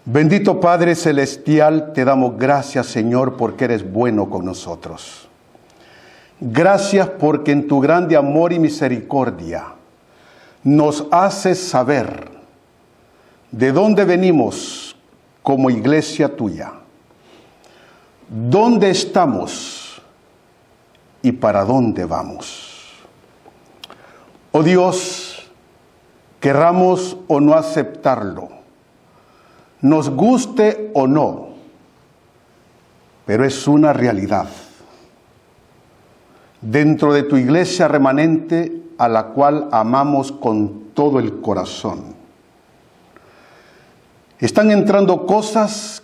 Bendito Padre Celestial, te damos gracias, Señor, porque eres bueno con nosotros. Gracias porque en tu grande amor y misericordia nos haces saber de dónde venimos como iglesia tuya, dónde estamos y para dónde vamos. Oh Dios, querramos o no aceptarlo, nos guste o no, pero es una realidad dentro de tu iglesia remanente a la cual amamos con todo el corazón. Están entrando cosas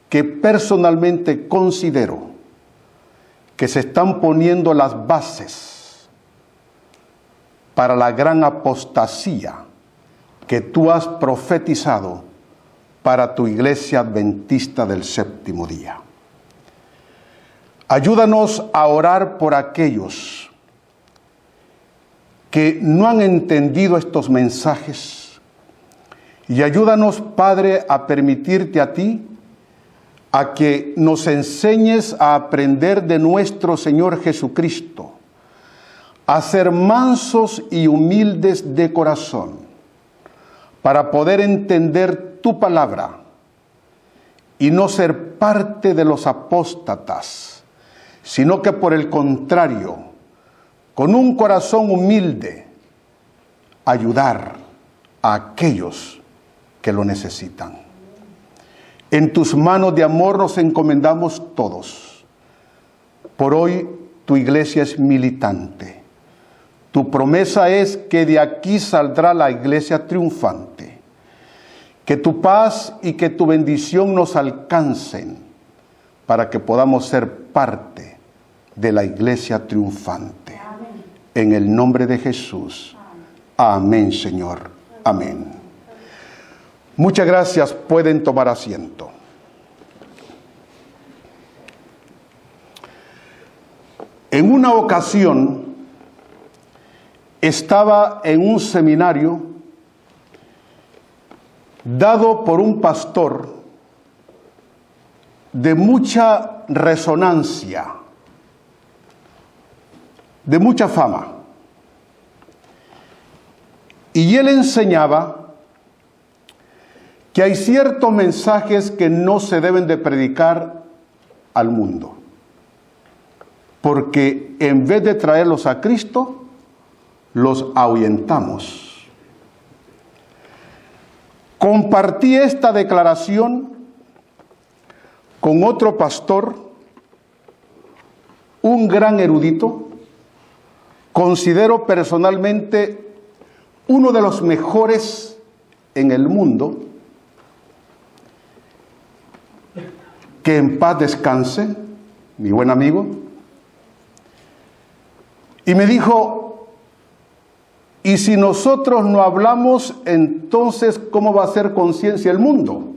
que personalmente considero que se están poniendo las bases para la gran apostasía que tú has profetizado para tu iglesia adventista del séptimo día. Ayúdanos a orar por aquellos que no han entendido estos mensajes y ayúdanos, Padre, a permitirte a ti a que nos enseñes a aprender de nuestro Señor Jesucristo, a ser mansos y humildes de corazón, para poder entender tu palabra y no ser parte de los apóstatas, sino que por el contrario, con un corazón humilde, ayudar a aquellos que lo necesitan. En tus manos de amor nos encomendamos todos. Por hoy tu iglesia es militante. Tu promesa es que de aquí saldrá la iglesia triunfante. Que tu paz y que tu bendición nos alcancen para que podamos ser parte de la iglesia triunfante. Amén. En el nombre de Jesús. Amén, Señor. Amén. Muchas gracias. Pueden tomar asiento. En una ocasión estaba en un seminario dado por un pastor de mucha resonancia, de mucha fama. Y él enseñaba que hay ciertos mensajes que no se deben de predicar al mundo, porque en vez de traerlos a Cristo, los ahuyentamos. Compartí esta declaración con otro pastor, un gran erudito, considero personalmente uno de los mejores en el mundo, que en paz descanse, mi buen amigo, y me dijo: y si nosotros no hablamos, entonces ¿cómo va a ser conciencia el mundo?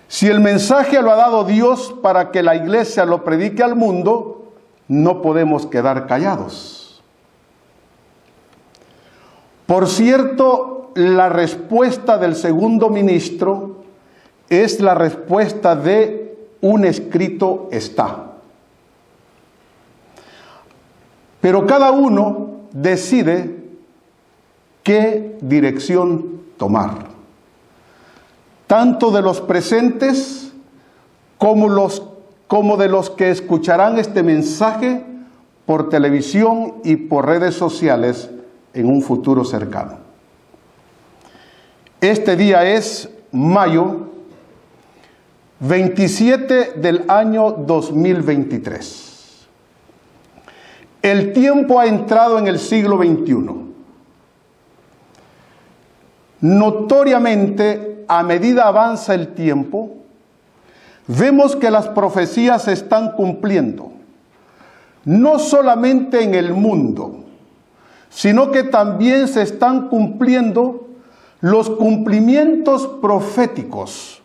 Si el mensaje lo ha dado Dios para que la iglesia lo predique al mundo, no podemos quedar callados. Por cierto, la respuesta del segundo ministro es la respuesta de un escrito está. Pero cada uno decide qué dirección tomar, tanto de los presentes como de los que escucharán este mensaje por televisión y por redes sociales en un futuro cercano. Este día es mayo 27 del año 2023. El tiempo ha entrado en el siglo XXI. Notoriamente, a medida avanza el tiempo, vemos que las profecías se están cumpliendo, no solamente en el mundo, sino que también se están cumpliendo los cumplimientos proféticos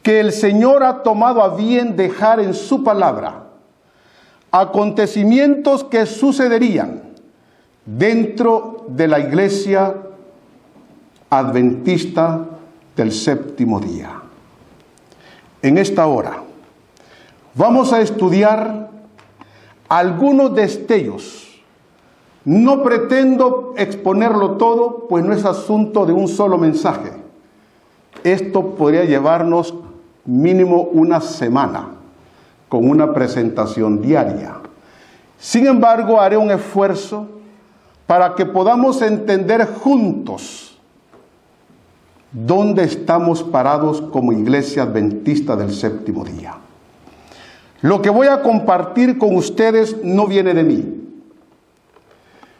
que el Señor ha tomado a bien dejar en su palabra. Acontecimientos que sucederían dentro de la iglesia Adventista del Séptimo Día. En esta hora vamos a estudiar algunos destellos. No pretendo exponerlo todo, pues no es asunto de un solo mensaje. Esto podría llevarnos mínimo una semana con una presentación diaria. Sin embargo, haré un esfuerzo para que podamos entender juntos dónde estamos parados como Iglesia Adventista del Séptimo Día. Lo que voy a compartir con ustedes no viene de mí.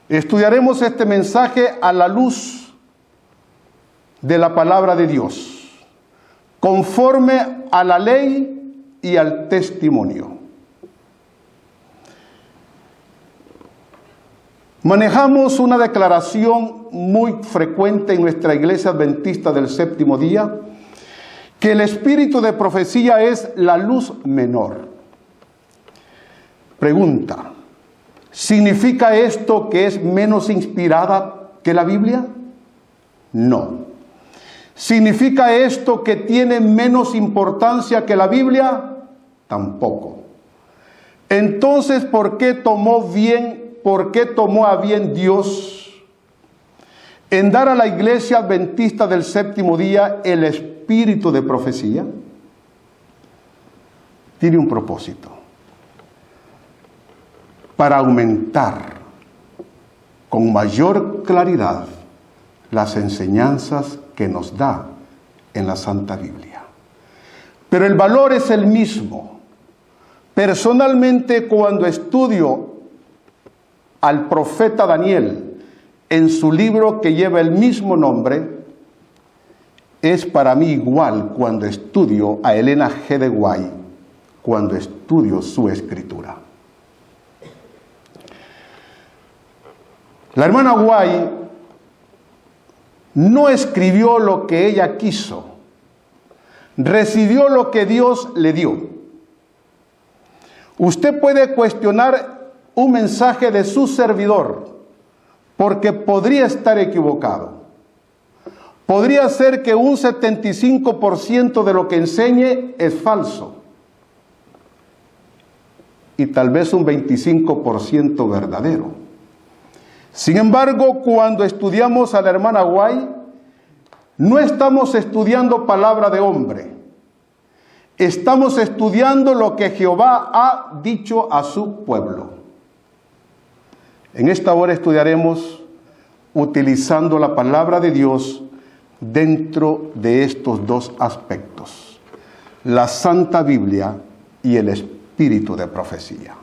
Estudiaremos este mensaje a la luz de la palabra de Dios, conforme a la ley y al testimonio. Manejamos una declaración muy frecuente en nuestra Iglesia Adventista del Séptimo Día, que el espíritu de profecía es la luz menor. Pregunta: ¿significa esto que es menos inspirada que la Biblia? No. ¿Significa esto que tiene menos importancia que la Biblia? Tampoco. Entonces, ¿por qué tomó a bien Dios en dar a la Iglesia Adventista del Séptimo Día el espíritu de profecía? Tiene un propósito: para aumentar con mayor claridad las enseñanzas que nos da en la Santa Biblia. Pero el valor es el mismo. Personalmente, cuando estudio al profeta Daniel en su libro que lleva el mismo nombre, es para mí igual cuando estudio a Elena G. de White, cuando estudio su escritura. La hermana White no escribió lo que ella quiso, recibió lo que Dios le dio. Usted puede cuestionar un mensaje de su servidor, porque podría estar equivocado. Podría ser que un 75% de lo que enseñe es falso, y tal vez un 25% verdadero. Sin embargo, cuando estudiamos a la hermana White, no estamos estudiando palabra de hombre. Estamos estudiando lo que Jehová ha dicho a su pueblo. En esta hora estudiaremos utilizando la palabra de Dios dentro de estos dos aspectos: la Santa Biblia y el espíritu de profecía.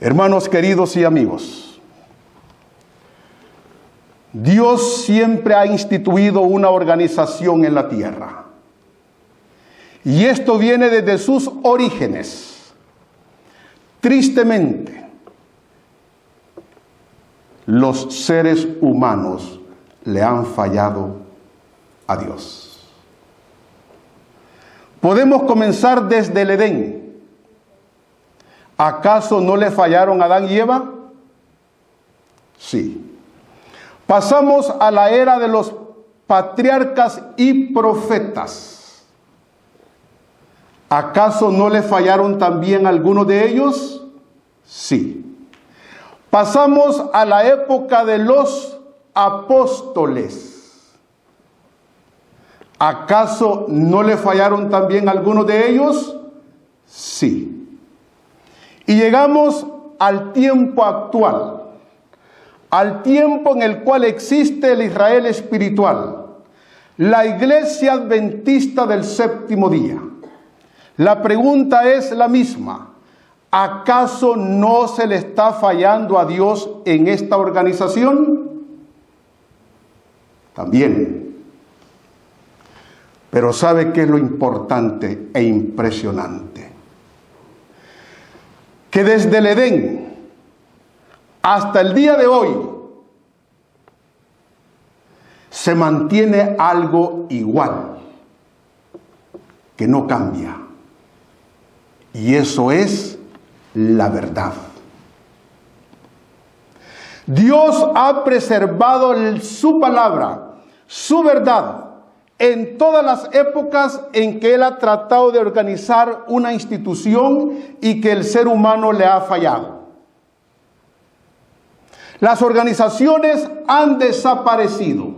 Hermanos queridos y amigos, Dios siempre ha instituido una organización en la tierra. Y esto viene desde sus orígenes. Tristemente, los seres humanos le han fallado a Dios. Podemos comenzar desde el Edén. ¿Acaso no le fallaron a Adán y Eva? Sí. Pasamos a la era de los patriarcas y profetas. ¿Acaso no le fallaron también algunos de ellos? Sí. Pasamos a la época de los apóstoles. ¿Acaso no le fallaron también algunos de ellos? Sí. Y llegamos al tiempo actual, al tiempo en el cual existe el Israel espiritual, la Iglesia Adventista del Séptimo Día. La pregunta es la misma: ¿acaso no se le está fallando a Dios en esta organización? También. Pero ¿sabe qué es lo importante e impresionante? Que desde el Edén hasta el día de hoy se mantiene algo igual, que no cambia. Y eso es la verdad. Dios ha preservado su palabra, su verdad, en todas las épocas en que Él ha tratado de organizar una institución y que el ser humano le ha fallado. Las organizaciones han desaparecido,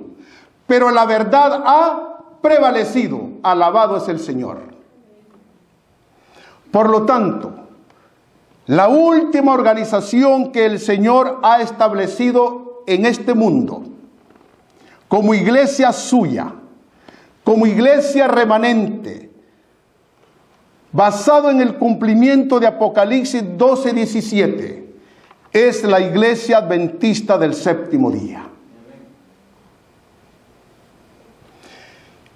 pero la verdad ha prevalecido. Alabado es el Señor. Por lo tanto, la última organización que el Señor ha establecido en este mundo, como iglesia suya, como iglesia remanente, basado en el cumplimiento de Apocalipsis 12:17, es la iglesia adventista del séptimo día.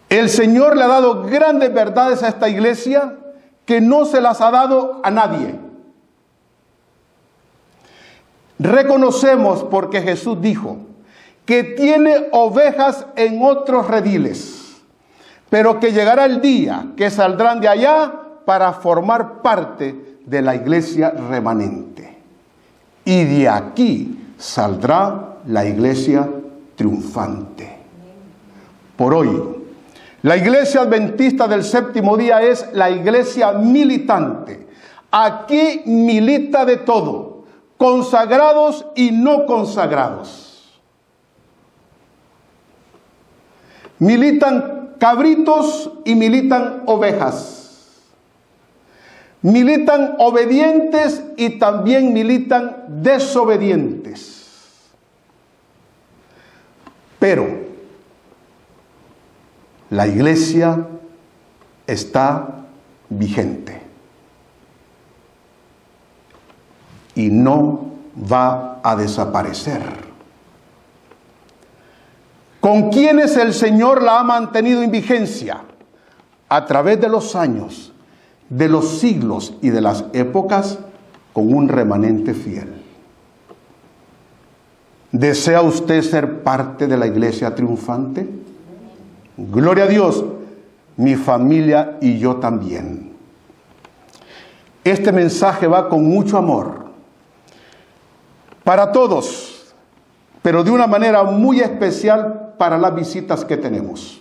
El Señor le ha dado grandes verdades a esta iglesia que no se las ha dado a nadie. Reconocemos, porque Jesús dijo que tiene ovejas en otros rediles, pero que llegará el día que saldrán de allá para formar parte de la iglesia remanente. Y de aquí saldrá la iglesia triunfante. Por hoy, la iglesia adventista del séptimo día es la iglesia militante. Aquí milita de todo, consagrados y no consagrados. Militan cabritos y militan ovejas. Militan obedientes y también militan desobedientes. Pero la iglesia está vigente y no va a desaparecer. ¿Con quiénes el Señor la ha mantenido en vigencia? A través de los años, de los siglos y de las épocas, con un remanente fiel. ¿Desea usted ser parte de la iglesia triunfante? Gloria a Dios, mi familia y yo también. Este mensaje va con mucho amor para todos, pero de una manera muy especial para las visitas que tenemos.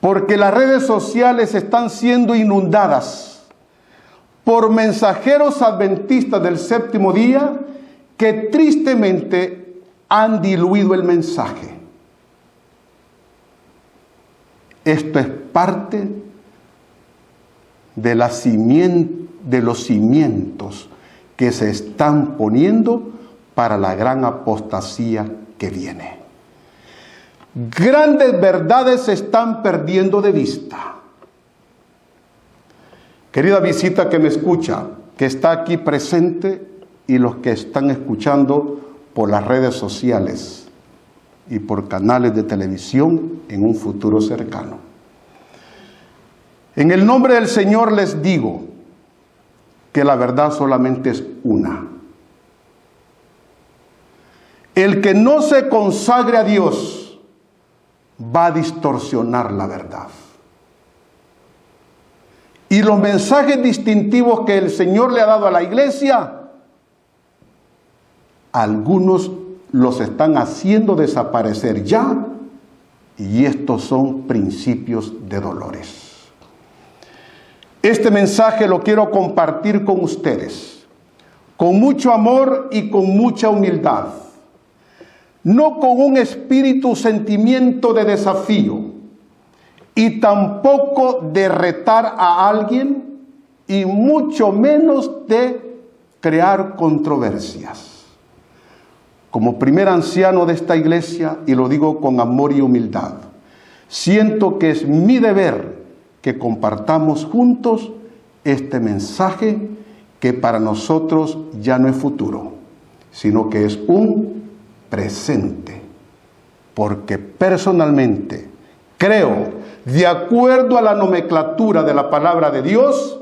Porque las redes sociales están siendo inundadas por mensajeros adventistas del séptimo día que tristemente han diluido el mensaje. Esto es parte de los cimientos que se están poniendo para la gran apostasía que viene. Grandes verdades se están perdiendo de vista. Querida visita que me escucha, que está aquí presente, y los que están escuchando por las redes sociales y por canales de televisión en un futuro cercano. En el nombre del Señor les digo que la verdad solamente es una. El que no se consagre a Dios va a distorsionar la verdad. Y los mensajes distintivos que el Señor le ha dado a la iglesia, algunos los están haciendo desaparecer ya, y estos son principios de dolores. Este mensaje lo quiero compartir con ustedes, con mucho amor y con mucha humildad. No con un espíritu, sentimiento de desafío, y tampoco de retar a alguien, y mucho menos de crear controversias. Como primer anciano de esta iglesia, y lo digo con amor y humildad, siento que es mi deber que compartamos juntos este mensaje que para nosotros ya no es futuro, sino que es un presente, porque personalmente creo, de acuerdo a la nomenclatura de la palabra de Dios,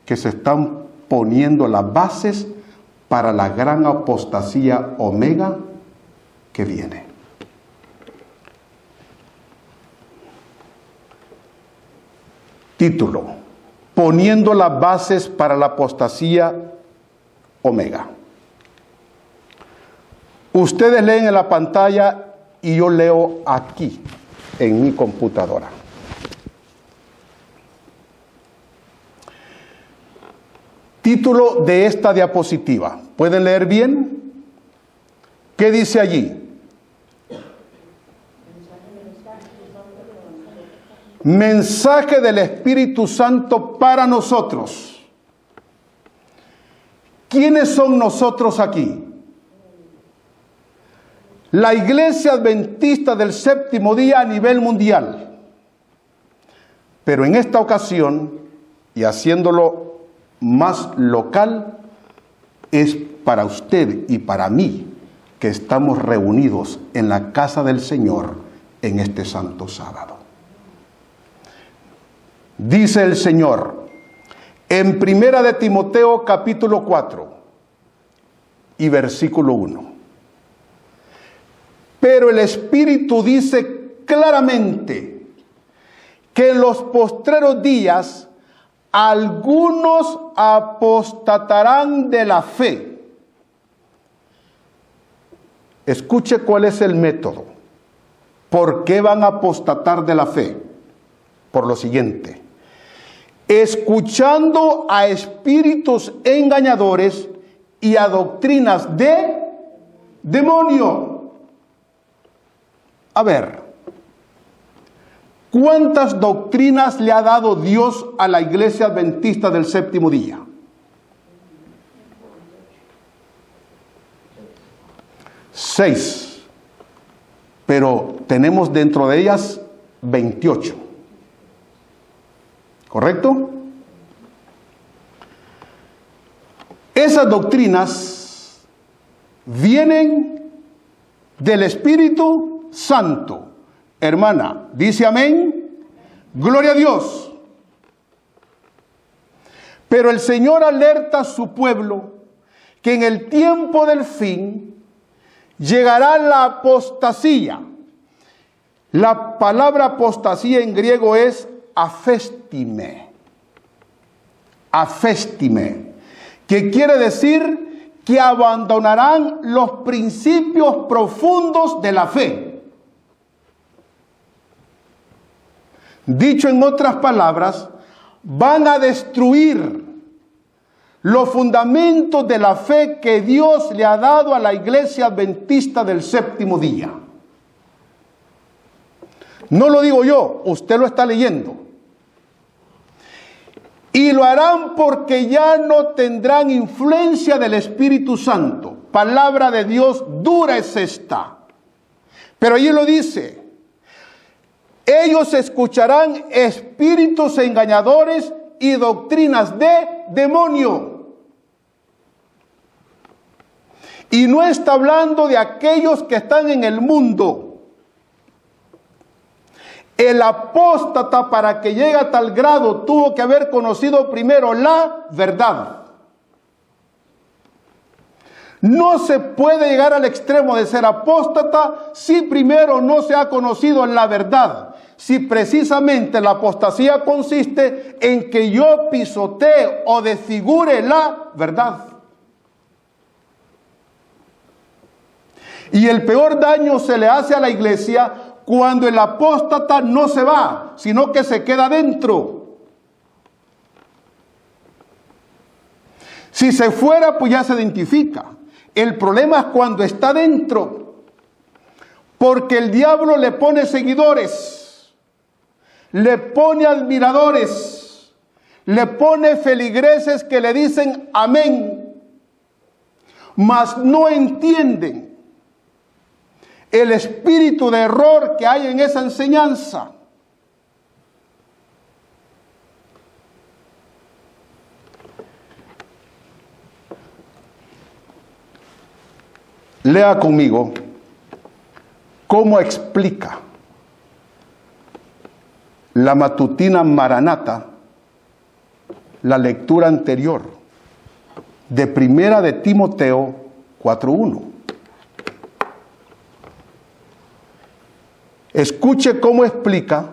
que se están poniendo las bases para la gran apostasía omega que viene. Título: poniendo las bases para la apostasía omega. Ustedes leen en la pantalla y yo leo aquí, en mi computadora. Título de esta diapositiva. ¿Pueden leer bien? ¿Qué dice allí? Mensaje del Espíritu Santo para nosotros. ¿Quiénes son nosotros aquí? La Iglesia Adventista del Séptimo Día a nivel mundial. Pero en esta ocasión, y haciéndolo más local, es para usted y para mí que estamos reunidos en la casa del Señor en este santo sábado. Dice el Señor en 1 de Timoteo capítulo 4 y versículo 1. Pero el Espíritu dice claramente que en los postreros días algunos apostatarán de la fe. Escuche cuál es el método. ¿Por qué van a apostatar de la fe? Por lo siguiente: escuchando a espíritus engañadores y a doctrinas de demonio. A ver, ¿cuántas doctrinas le ha dado Dios a la Iglesia Adventista del Séptimo Día? 6. Pero tenemos dentro de ellas 28. ¿Correcto? Esas doctrinas vienen del Espíritu Santo. Hermana, dice amén. Gloria a Dios. Pero el Señor alerta a su pueblo que en el tiempo del fin llegará la apostasía. La palabra apostasía en griego es afestime. Afestime, que quiere decir que abandonarán los principios profundos de la fe. Dicho en otras palabras, van a destruir los fundamentos de la fe que Dios le ha dado a la Iglesia Adventista del Séptimo Día. No lo digo yo, usted lo está leyendo. Y lo harán porque ya no tendrán influencia del Espíritu Santo. Palabra de Dios dura es esta. Pero allí lo dice: ellos escucharán espíritus engañadores y doctrinas de demonio. Y no está hablando de aquellos que están en el mundo. El apóstata, para que llegue a tal grado, tuvo que haber conocido primero la verdad. No se puede llegar al extremo de ser apóstata si primero no se ha conocido la verdad. Si precisamente la apostasía consiste en que yo pisotee o desfigure la verdad. Y el peor daño se le hace a la iglesia cuando el apóstata no se va, sino que se queda dentro. Si se fuera, pues ya se identifica. El problema es cuando está dentro, porque el diablo le pone seguidores, le pone admiradores, le pone feligreses que le dicen amén, mas no entienden el espíritu de error que hay en esa enseñanza. Lea conmigo cómo explica la matutina Maranata la lectura anterior de 1 de Timoteo 4:1. Escuche cómo explica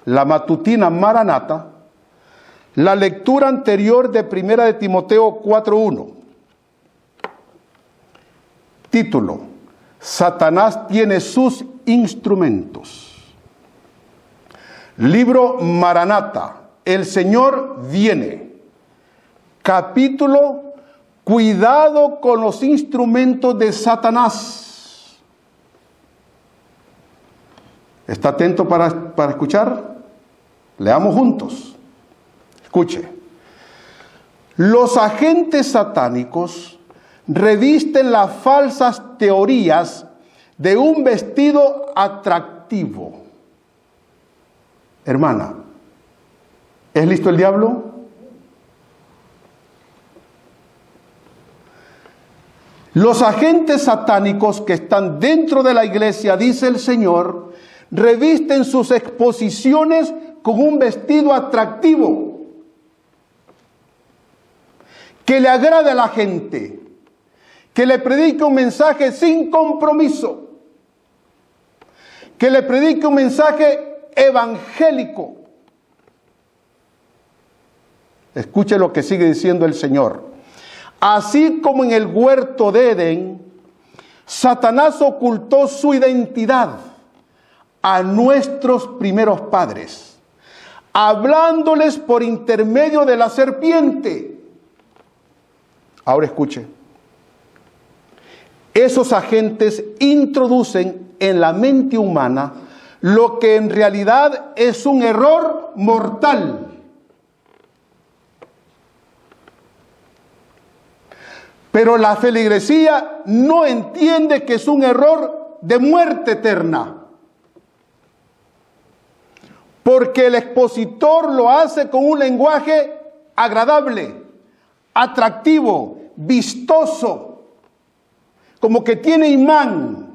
la matutina Maranata la lectura anterior de 1 de Timoteo 4:1. Título: Satanás tiene sus instrumentos. Libro Maranata, el Señor viene. Capítulo, cuidado con los instrumentos de Satanás. ¿Está atento para escuchar? Leamos juntos. Escuche. Los agentes satánicos revisten las falsas teorías de un vestido atractivo. Hermana, ¿es listo el diablo? Los agentes satánicos que están dentro de la iglesia, dice el Señor, revisten sus exposiciones con un vestido atractivo que le agrade a la gente, que le predique un mensaje sin compromiso, que le predique un mensaje evangélico. Escuche lo que sigue diciendo el Señor. Así como en el huerto de Edén, Satanás ocultó su identidad a nuestros primeros padres, hablándoles por intermedio de la serpiente. Ahora escuche. Esos agentes introducen en la mente humana lo que en realidad es un error mortal. Pero la feligresía no entiende que es un error de muerte eterna. Porque el expositor lo hace con un lenguaje agradable, atractivo, vistoso, como que tiene imán.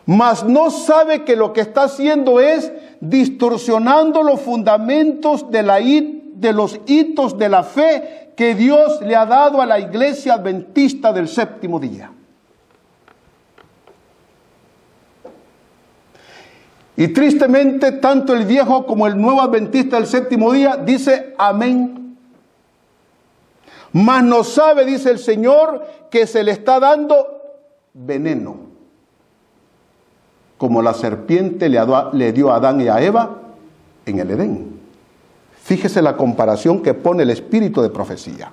Mas no sabe que lo que está haciendo es distorsionando los fundamentos de los hitos de la fe que Dios le ha dado a la iglesia adventista del séptimo día. Y tristemente, tanto el viejo como el nuevo adventista del séptimo día dice amén. Mas no sabe, dice el Señor, que se le está dando veneno, como la serpiente le dio a Adán y a Eva en el Edén. Fíjese la comparación que pone el espíritu de profecía.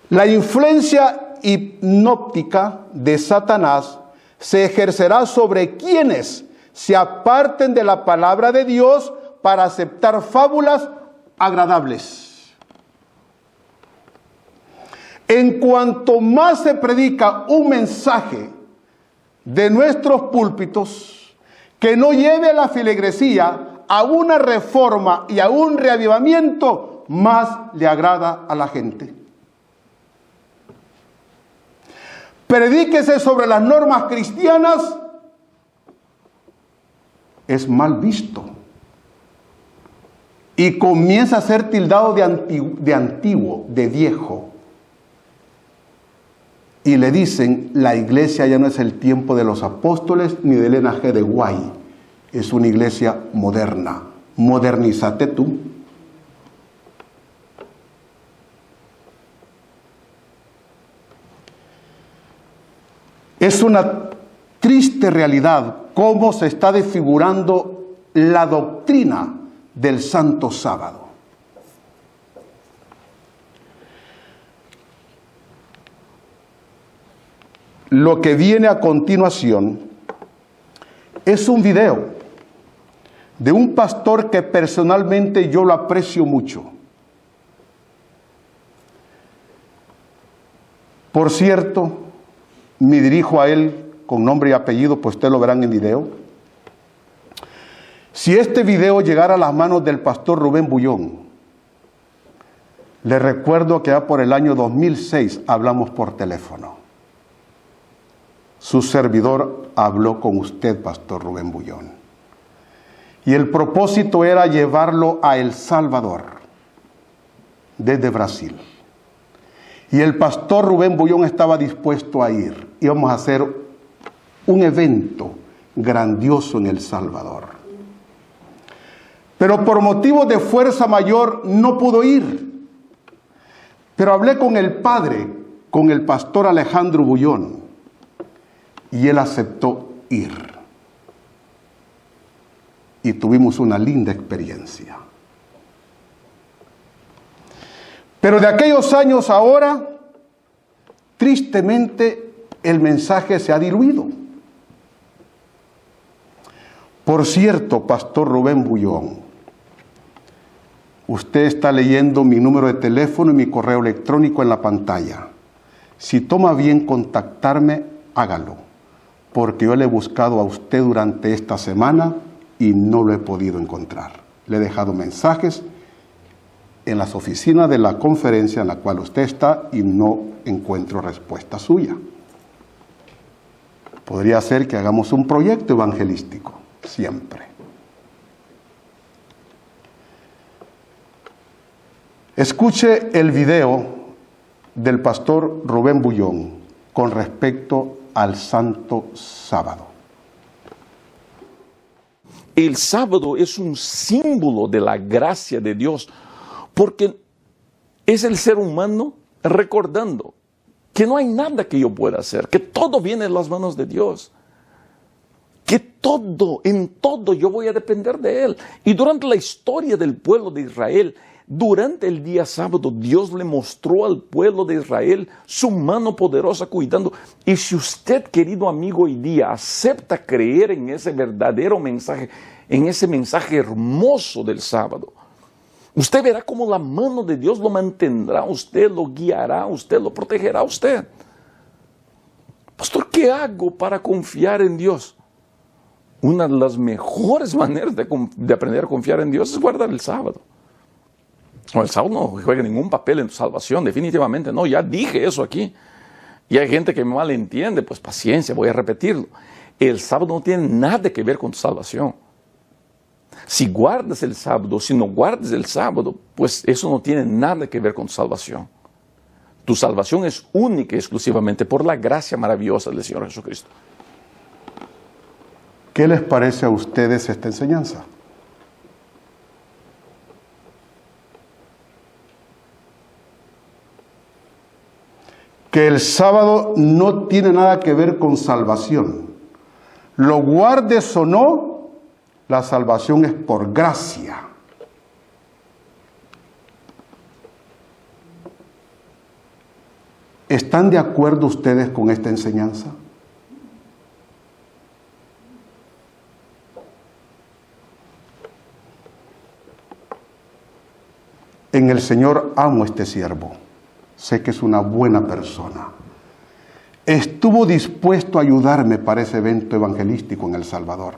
La influencia hipnótica de Satanás se ejercerá sobre quienes se aparten de la palabra de Dios para aceptar fábulas agradables. En cuanto más se predica un mensaje de nuestros púlpitos que no lleve a la feligresía a una reforma y a un reavivamiento, más le agrada a la gente. Predíquese sobre las normas cristianas, es mal visto y comienza a ser tildado de antiguo, de viejo. Y le dicen, la iglesia ya no es el tiempo de los apóstoles ni de Elena G. de Guay. Es una iglesia moderna. Modernízate tú. Es una triste realidad cómo se está desfigurando la doctrina del Santo Sábado. Lo que viene a continuación es un video de un pastor que personalmente yo lo aprecio mucho. Por cierto, me dirijo a él con nombre y apellido, pues ustedes lo verán en video. Si este video llegara a las manos del pastor Rubén Bullón, le recuerdo que ya por el año 2006 hablamos por teléfono. Su servidor habló con usted, pastor Rubén Bullón. Y el propósito era llevarlo a El Salvador, desde Brasil. Y el pastor Rubén Bullón estaba dispuesto a ir. Íbamos a hacer un evento grandioso en El Salvador. Pero por motivos de fuerza mayor no pudo ir. Pero hablé con el padre con el pastor Alejandro Bullón y él aceptó ir. Y tuvimos una linda experiencia. Pero de aquellos años ahora, tristemente, el mensaje se ha diluido. Por cierto, pastor Rubén Bullón, usted está leyendo mi número de teléfono y mi correo electrónico en la pantalla. Si toma bien contactarme, hágalo, porque yo le he buscado a usted durante esta semana y no lo he podido encontrar. Le he dejado mensajes en las oficinas de la conferencia en la cual usted está y no encuentro respuesta suya. Podría ser que hagamos un proyecto evangelístico, siempre. Escuche el video del pastor Rubén Bullón con respecto al Santo Sábado. El sábado es un símbolo de la gracia de Dios, porque es el ser humano recordando que no hay nada que yo pueda hacer, que todo viene de las manos de Dios, que en todo yo voy a depender de Él. Y durante la historia del pueblo de Israel, durante el día sábado, Dios le mostró al pueblo de Israel su mano poderosa cuidando. Y si usted, querido amigo, hoy día acepta creer en ese verdadero mensaje, en ese mensaje hermoso del sábado, usted verá cómo la mano de Dios lo mantendrá a usted, lo guiará a usted, lo protegerá a usted. Pastor, ¿qué hago para confiar en Dios? Una de las mejores maneras de aprender a confiar en Dios es guardar el sábado. El sábado no juega ningún papel en tu salvación, definitivamente no, ya dije eso aquí. Y hay gente que me malentiende, pues paciencia, voy a repetirlo. El sábado no tiene nada que ver con tu salvación. Si guardas el sábado, si no guardas el sábado, pues eso no tiene nada que ver con tu salvación. Tu salvación es única y exclusivamente por la gracia maravillosa del Señor Jesucristo. ¿Qué les parece a ustedes esta enseñanza? Que el sábado no tiene nada que ver con salvación. Lo guardes o no, la salvación es por gracia. ¿Están de acuerdo ustedes con esta enseñanza? En el Señor amo a este siervo. Sé que es una buena persona. Estuvo dispuesto a ayudarme para ese evento evangelístico en El Salvador.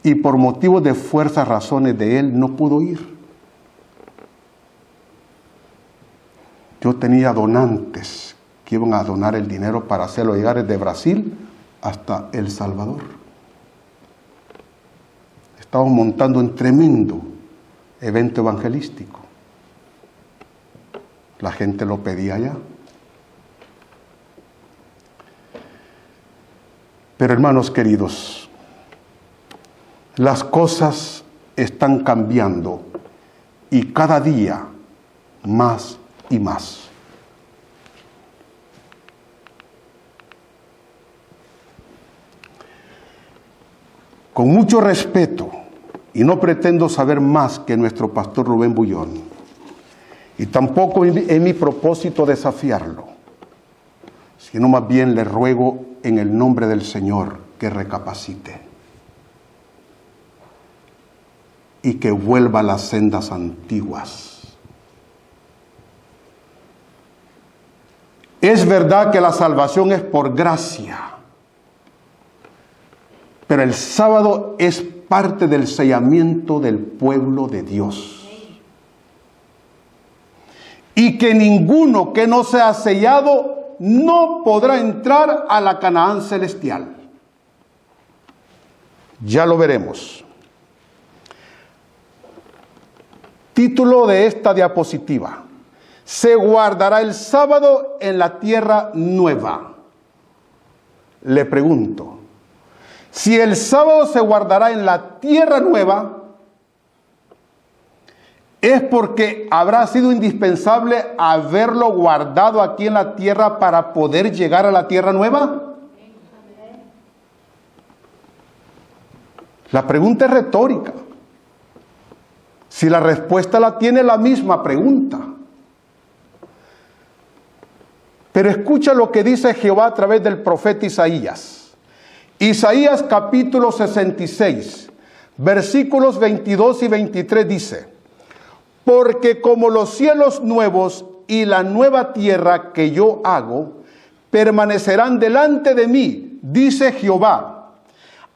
Y por motivos de fuerzas, razones de él, no pudo ir. Yo tenía donantes que iban a donar el dinero para hacerlo llegar desde Brasil hasta El Salvador. Estábamos montando un tremendo evento evangelístico. La gente lo pedía allá. Pero hermanos queridos, las cosas están cambiando y cada día más y más. Con mucho respeto, y no pretendo saber más que nuestro pastor Rubén Bullón, y tampoco es mi propósito desafiarlo, sino más bien le ruego en el nombre del Señor que recapacite y que vuelva a las sendas antiguas. Es verdad que la salvación es por gracia, pero el sábado es parte del sellamiento del pueblo de Dios. Y que ninguno que no sea sellado no podrá entrar a la Canaán celestial. Ya lo veremos. Título de esta diapositiva: se guardará el sábado en la tierra nueva. Le pregunto, si el sábado se guardará en la tierra nueva, es porque habrá sido indispensable haberlo guardado aquí en la tierra para poder llegar a la tierra nueva. La pregunta es retórica. Si la respuesta la tiene, la misma pregunta. Pero escucha lo que dice Jehová a través del profeta Isaías. Isaías capítulo 66, versículos 22 y 23 dice: porque como los cielos nuevos y la nueva tierra que yo hago permanecerán delante de mí, dice Jehová,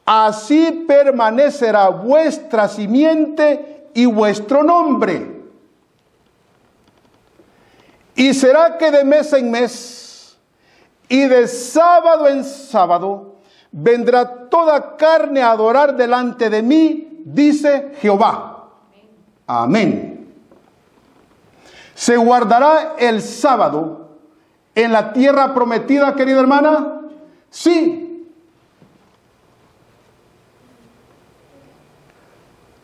así permanecerá vuestra simiente y vuestro nombre. Y será que de mes en mes y de sábado en sábado vendrá toda carne a adorar delante de mí, dice Jehová. Amén. ¿Se guardará el sábado en la tierra prometida, querida hermana? Sí.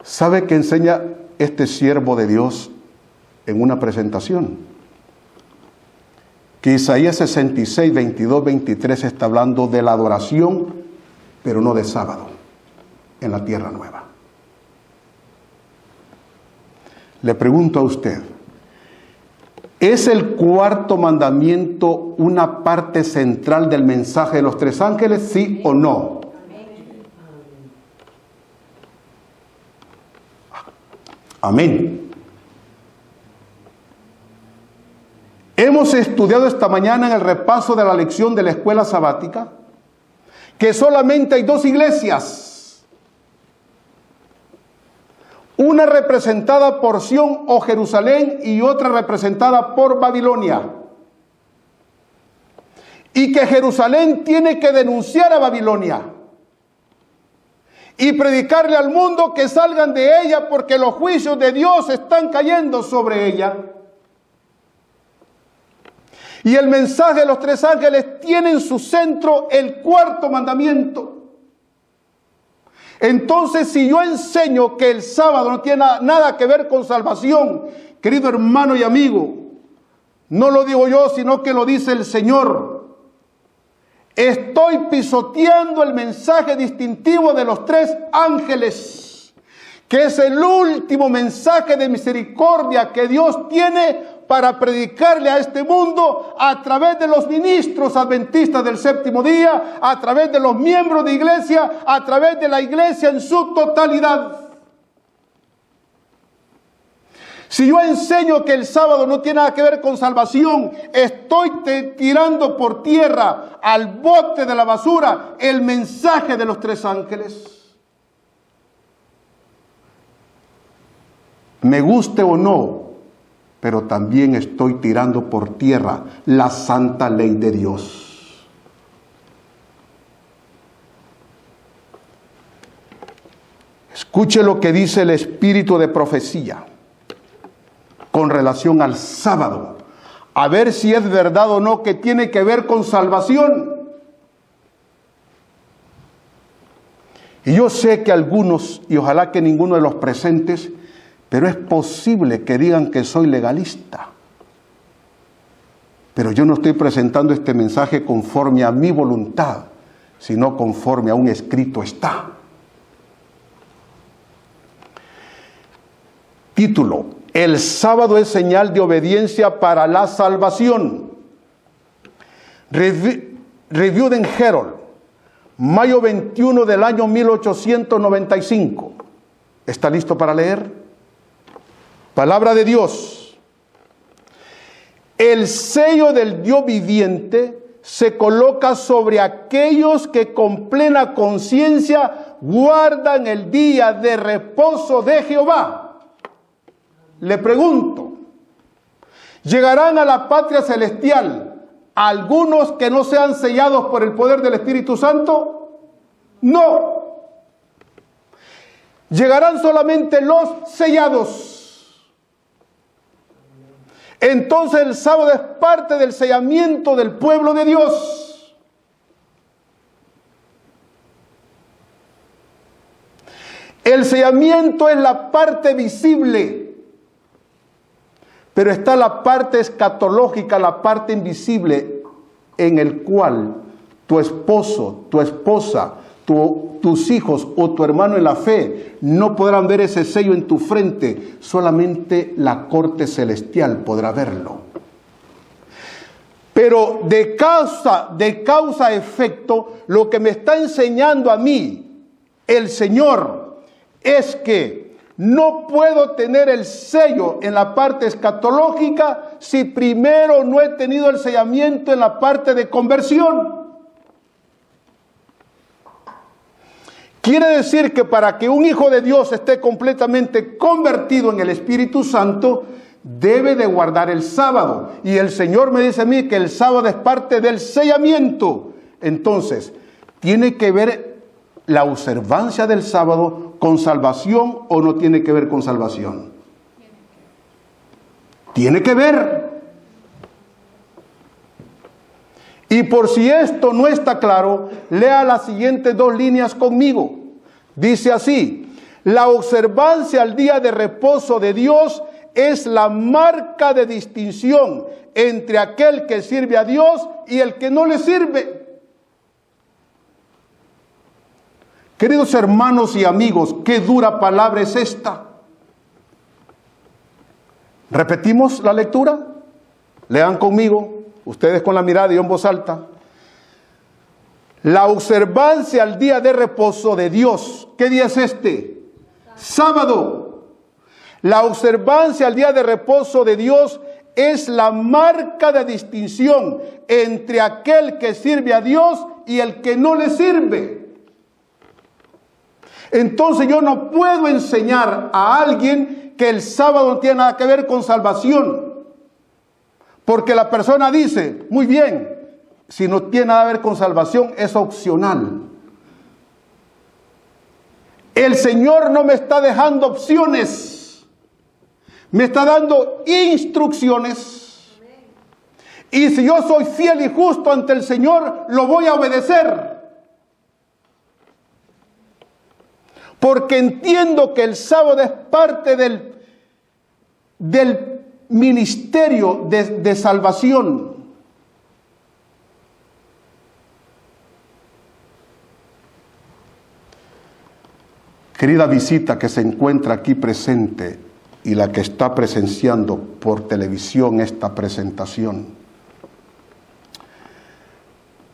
¿Sabe qué enseña este siervo de Dios en una presentación? Que Isaías 66, 22, 23 está hablando de la adoración, pero no de sábado, en la tierra nueva. Le pregunto a usted, ¿es el cuarto mandamiento una parte central del mensaje de los tres ángeles, sí o no? Amén. Hemos estudiado esta mañana en el repaso de la lección de la escuela sabática que solamente hay dos iglesias. Una representada por Sión o Jerusalén y otra representada por Babilonia. Y que Jerusalén tiene que denunciar a Babilonia y predicarle al mundo que salgan de ella porque los juicios de Dios están cayendo sobre ella. Y el mensaje de los tres ángeles tiene en su centro el cuarto mandamiento. Entonces, si yo enseño que el sábado no tiene nada que ver con salvación, querido hermano y amigo, no lo digo yo, sino que lo dice el Señor. Estoy pisoteando el mensaje distintivo de los tres ángeles, que es el último mensaje de misericordia que Dios tiene para predicarle a este mundo a través de los ministros adventistas del séptimo día, a través de los miembros de iglesia, a través de la iglesia en su totalidad. Si yo enseño que el sábado no tiene nada que ver con salvación, estoy tirando por tierra al bote de la basura el mensaje de los tres ángeles. Me guste o no, pero también estoy tirando por tierra la santa ley de Dios. Escuche lo que dice el espíritu de profecía con relación al sábado, a ver si es verdad o no que tiene que ver con salvación. Y yo sé que algunos, y ojalá que ninguno de los presentes, pero es posible que digan que soy legalista. Pero yo no estoy presentando este mensaje conforme a mi voluntad, sino conforme a un escrito está. Título: el sábado es señal de obediencia para la salvación. Reviewed in Herald, mayo 21 del año 1895. ¿Está listo para leer? Palabra de Dios. El sello del Dios viviente se coloca sobre aquellos que con plena conciencia guardan el día de reposo de Jehová. Le pregunto, ¿llegarán a la patria celestial algunos que no sean sellados por el poder del Espíritu Santo? No. Llegarán solamente los sellados. Entonces el sábado es parte del sellamiento del pueblo de Dios. El sellamiento es la parte visible Pero está la parte escatológica, la parte invisible, en el cual tu esposo, tu esposa, tus hijos o tu hermano en la fe no podrán ver ese sello en tu frente, solamente la corte celestial podrá verlo. Pero de causa a efecto, lo que me está enseñando a mí el Señor es que no puedo tener el sello en la parte escatológica si primero no he tenido el sellamiento en la parte de conversión. Quiere decir que para que un hijo de Dios esté completamente convertido en el Espíritu Santo, debe de guardar el sábado. Y el Señor me dice a mí que el sábado es parte del sellamiento. Entonces, tiene que ver la observancia del sábado con salvación o no tiene que ver con salvación. Tiene que ver. Y por si esto no está claro, lea las siguientes 2 líneas conmigo. Dice así: la observancia al día de reposo de Dios es la marca de distinción entre aquel que sirve a Dios y el que no le sirve. Queridos hermanos y amigos, qué dura palabra es esta. ¿Repetimos la lectura? Lean conmigo. Ustedes con la mirada y yo en voz alta. La observancia al día de reposo de Dios. ¿Qué día es este? Sábado. La observancia al día de reposo de Dios es la marca de distinción entre aquel que sirve a Dios y el que no le sirve. Entonces yo no puedo enseñar a alguien que el sábado no tiene nada que ver con salvación. Porque la persona dice, muy bien, si no tiene nada que ver con salvación, es opcional. El Señor no me está dejando opciones, me está dando instrucciones. Y si yo soy fiel y justo ante el Señor, lo voy a obedecer. Porque entiendo que el sábado es parte del ministerio de salvación. Querida visita que se encuentra aquí presente y la que está presenciando por televisión esta presentación,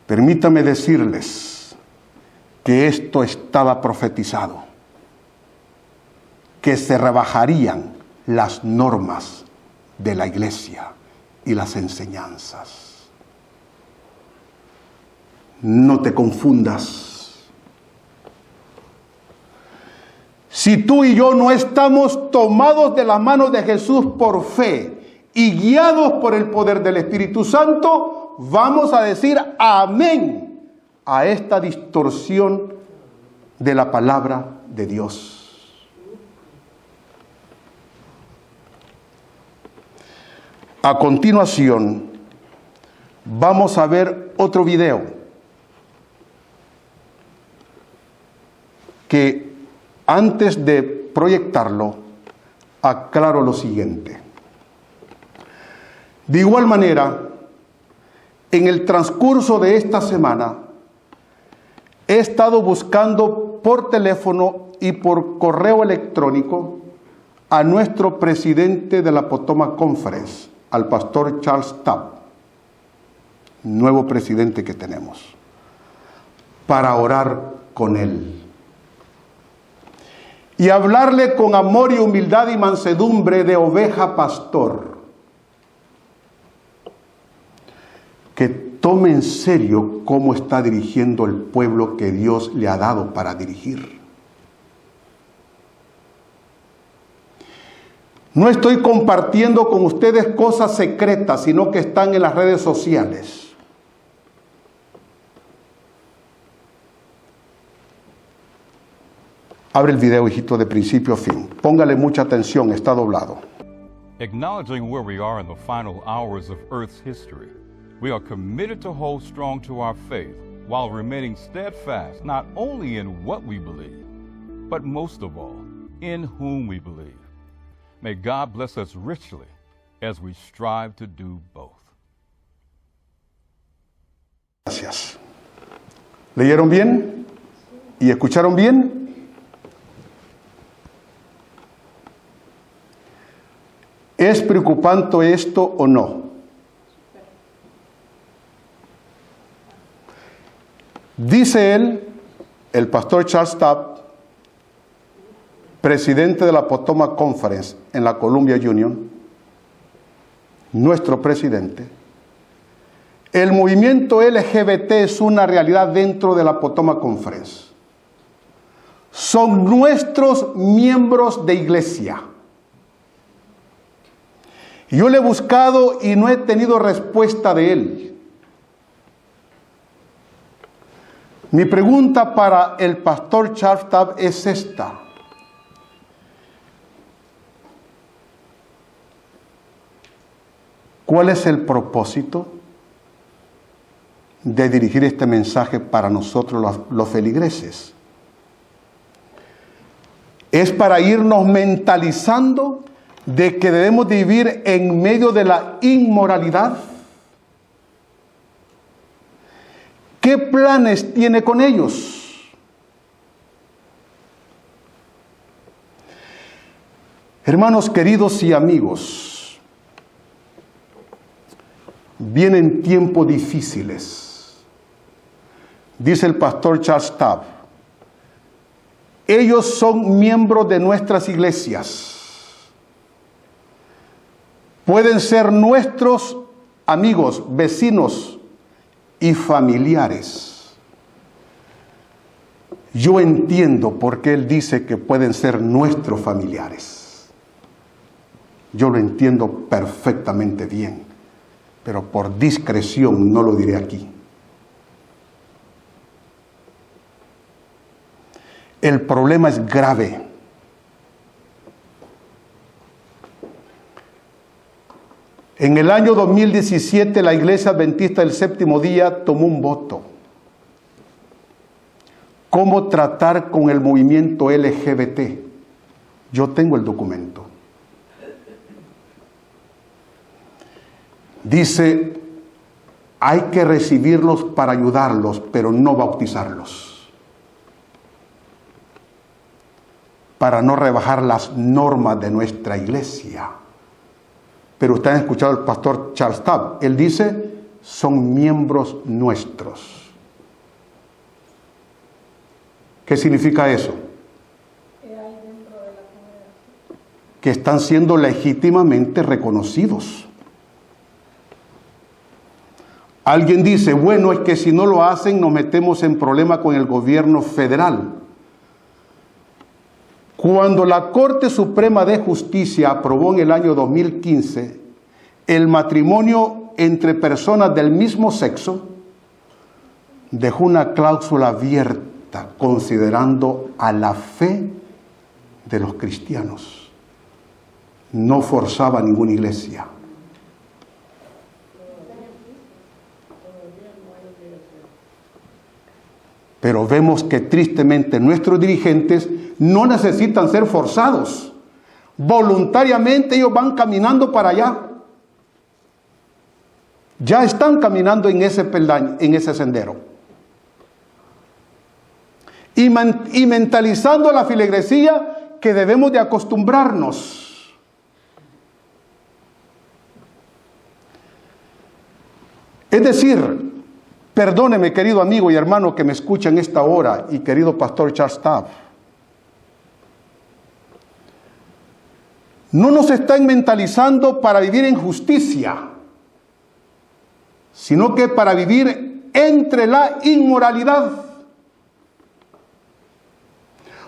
permítame decirles que esto estaba profetizado, que se rebajarían las normas de la iglesia y las enseñanzas. No te confundas. Si tú y yo no estamos tomados de las manos de Jesús por fe y guiados por el poder del Espíritu Santo, vamos a decir amén a esta distorsión de la palabra de Dios. A continuación, vamos a ver otro video que antes de proyectarlo, aclaro lo siguiente. De igual manera, en el transcurso de esta semana, he estado buscando por teléfono y por correo electrónico a nuestro presidente de la Potomac Conference, al pastor Charles Tapp, nuevo presidente que tenemos, para orar con él y hablarle con amor y humildad y mansedumbre de oveja pastor, que tome en serio cómo está dirigiendo el pueblo que Dios le ha dado para dirigir. No estoy compartiendo con ustedes cosas secretas, sino que están en las redes sociales. Abre el video, hijito, de principio a fin. Póngale mucha atención, está doblado. Acknowledging where we are in the final hours of Earth's history, we are committed to hold strong to our faith while remaining steadfast not only in what we believe, but most of all, in whom we believe. May God bless us richly as we strive to do both. Gracias. ¿Leyeron bien? ¿Y escucharon bien? ¿Es preocupante esto o no? Dice él, el pastor Charles Tapp, presidente de la Potomac Conference en la Columbia Union, nuestro presidente, el movimiento LGBT es una realidad dentro de la Potomac Conference. Son nuestros miembros de iglesia. Yo le he buscado y no he tenido respuesta de él. Mi pregunta para el pastor Charles Tapp es esta. ¿Cuál es el propósito de dirigir este mensaje para nosotros los feligreses? Es para irnos mentalizando de que debemos de vivir en medio de la inmoralidad. ¿Qué planes tiene con ellos? Hermanos queridos y amigos, vienen tiempos difíciles. Dice el pastor Charles Tapp, ellos son miembros de nuestras iglesias. Pueden ser nuestros amigos, vecinos y familiares. Yo entiendo por qué él dice que pueden ser nuestros familiares. Yo lo entiendo perfectamente bien, pero por discreción no lo diré aquí. El problema es grave. En el año 2017 la Iglesia Adventista del Séptimo Día tomó un voto. ¿Cómo tratar con el movimiento LGBT? Yo tengo el documento. Dice, hay que recibirlos para ayudarlos, pero no bautizarlos. Para no rebajar las normas de nuestra iglesia. Pero ustedes han escuchado al pastor Charles Tapp. Él dice, son miembros nuestros. ¿Qué significa eso? Que están siendo legítimamente reconocidos. Alguien dice, bueno, es que si no lo hacen nos metemos en problema con el gobierno federal. Cuando la Corte Suprema de Justicia aprobó en el año 2015 el matrimonio entre personas del mismo sexo, dejó una cláusula abierta considerando a la fe de los cristianos. No forzaba a ninguna iglesia. Pero vemos que tristemente nuestros dirigentes no necesitan ser forzados. Voluntariamente ellos van caminando para allá. Ya están caminando en ese peldaño, en ese sendero. Y mentalizando a la feligresía que debemos de acostumbrarnos. Es decir, perdóneme, querido amigo y hermano que me escucha en esta hora, y querido pastor Charles Tapp. No nos están mentalizando para vivir en justicia, sino que para vivir entre la inmoralidad.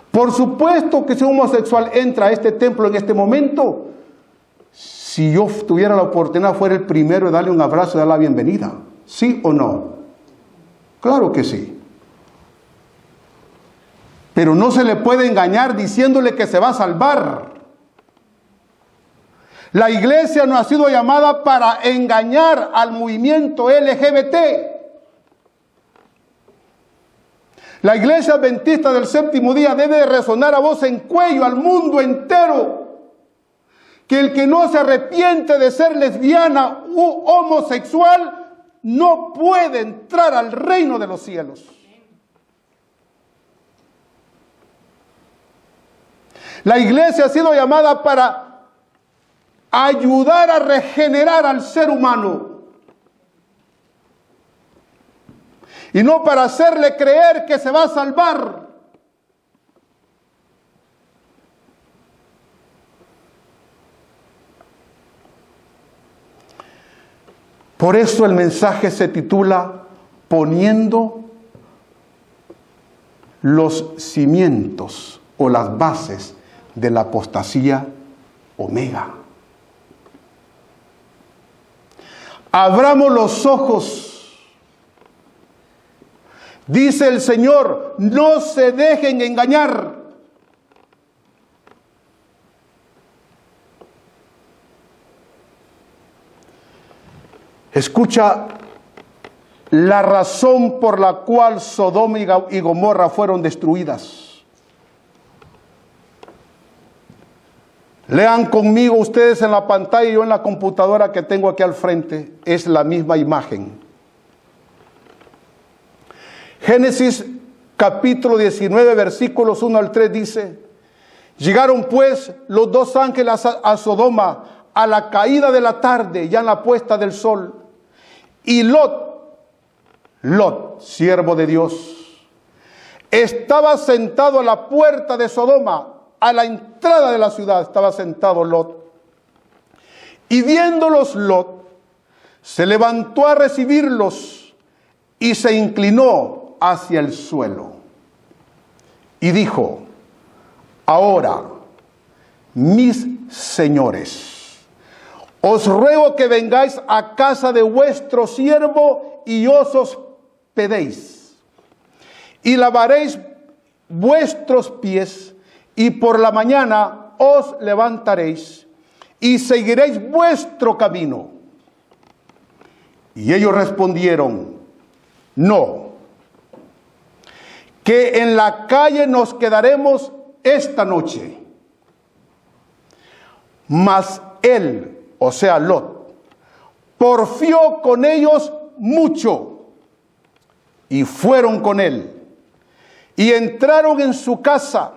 Por supuesto que si un homosexual entra a este templo en este momento, si yo tuviera la oportunidad, fuera el primero de darle un abrazo y darle la bienvenida. ¿Sí o no? Claro que sí. Pero no se le puede engañar diciéndole que se va a salvar. La iglesia no ha sido llamada para engañar al movimiento LGBT. La iglesia adventista del séptimo día debe de resonar a voz en cuello al mundo entero que el que no se arrepiente de ser lesbiana u homosexual no puede entrar al reino de los cielos. La iglesia ha sido llamada para ayudar a regenerar al ser humano y no para hacerle creer que se va a salvar. Por eso el mensaje se titula Poniendo los cimientos o las bases de la apostasía omega. Abramos los ojos. Dice el Señor, no se dejen engañar. Escucha la razón por la cual Sodoma y Gomorra fueron destruidas. Lean conmigo ustedes en la pantalla y yo en la computadora que tengo aquí al frente. Es la misma imagen. Génesis capítulo 19, versículos 1 al 3 dice: llegaron pues los dos ángeles a Sodoma a la caída de la tarde, ya en la puesta del sol. Y Lot, siervo de Dios, estaba sentado a la puerta de Sodoma, a la entrada de la ciudad estaba sentado Lot. Y viéndolos Lot, se levantó a recibirlos y se inclinó hacia el suelo. Y dijo: ahora, mis señores, os ruego que vengáis a casa de vuestro siervo y os hospedéis. Y lavaréis vuestros pies, y por la mañana os levantaréis, y seguiréis vuestro camino. Y ellos respondieron: no, que en la calle nos quedaremos esta noche. Mas él, o sea Lot, porfió con ellos mucho, y fueron con él, y entraron en su casa,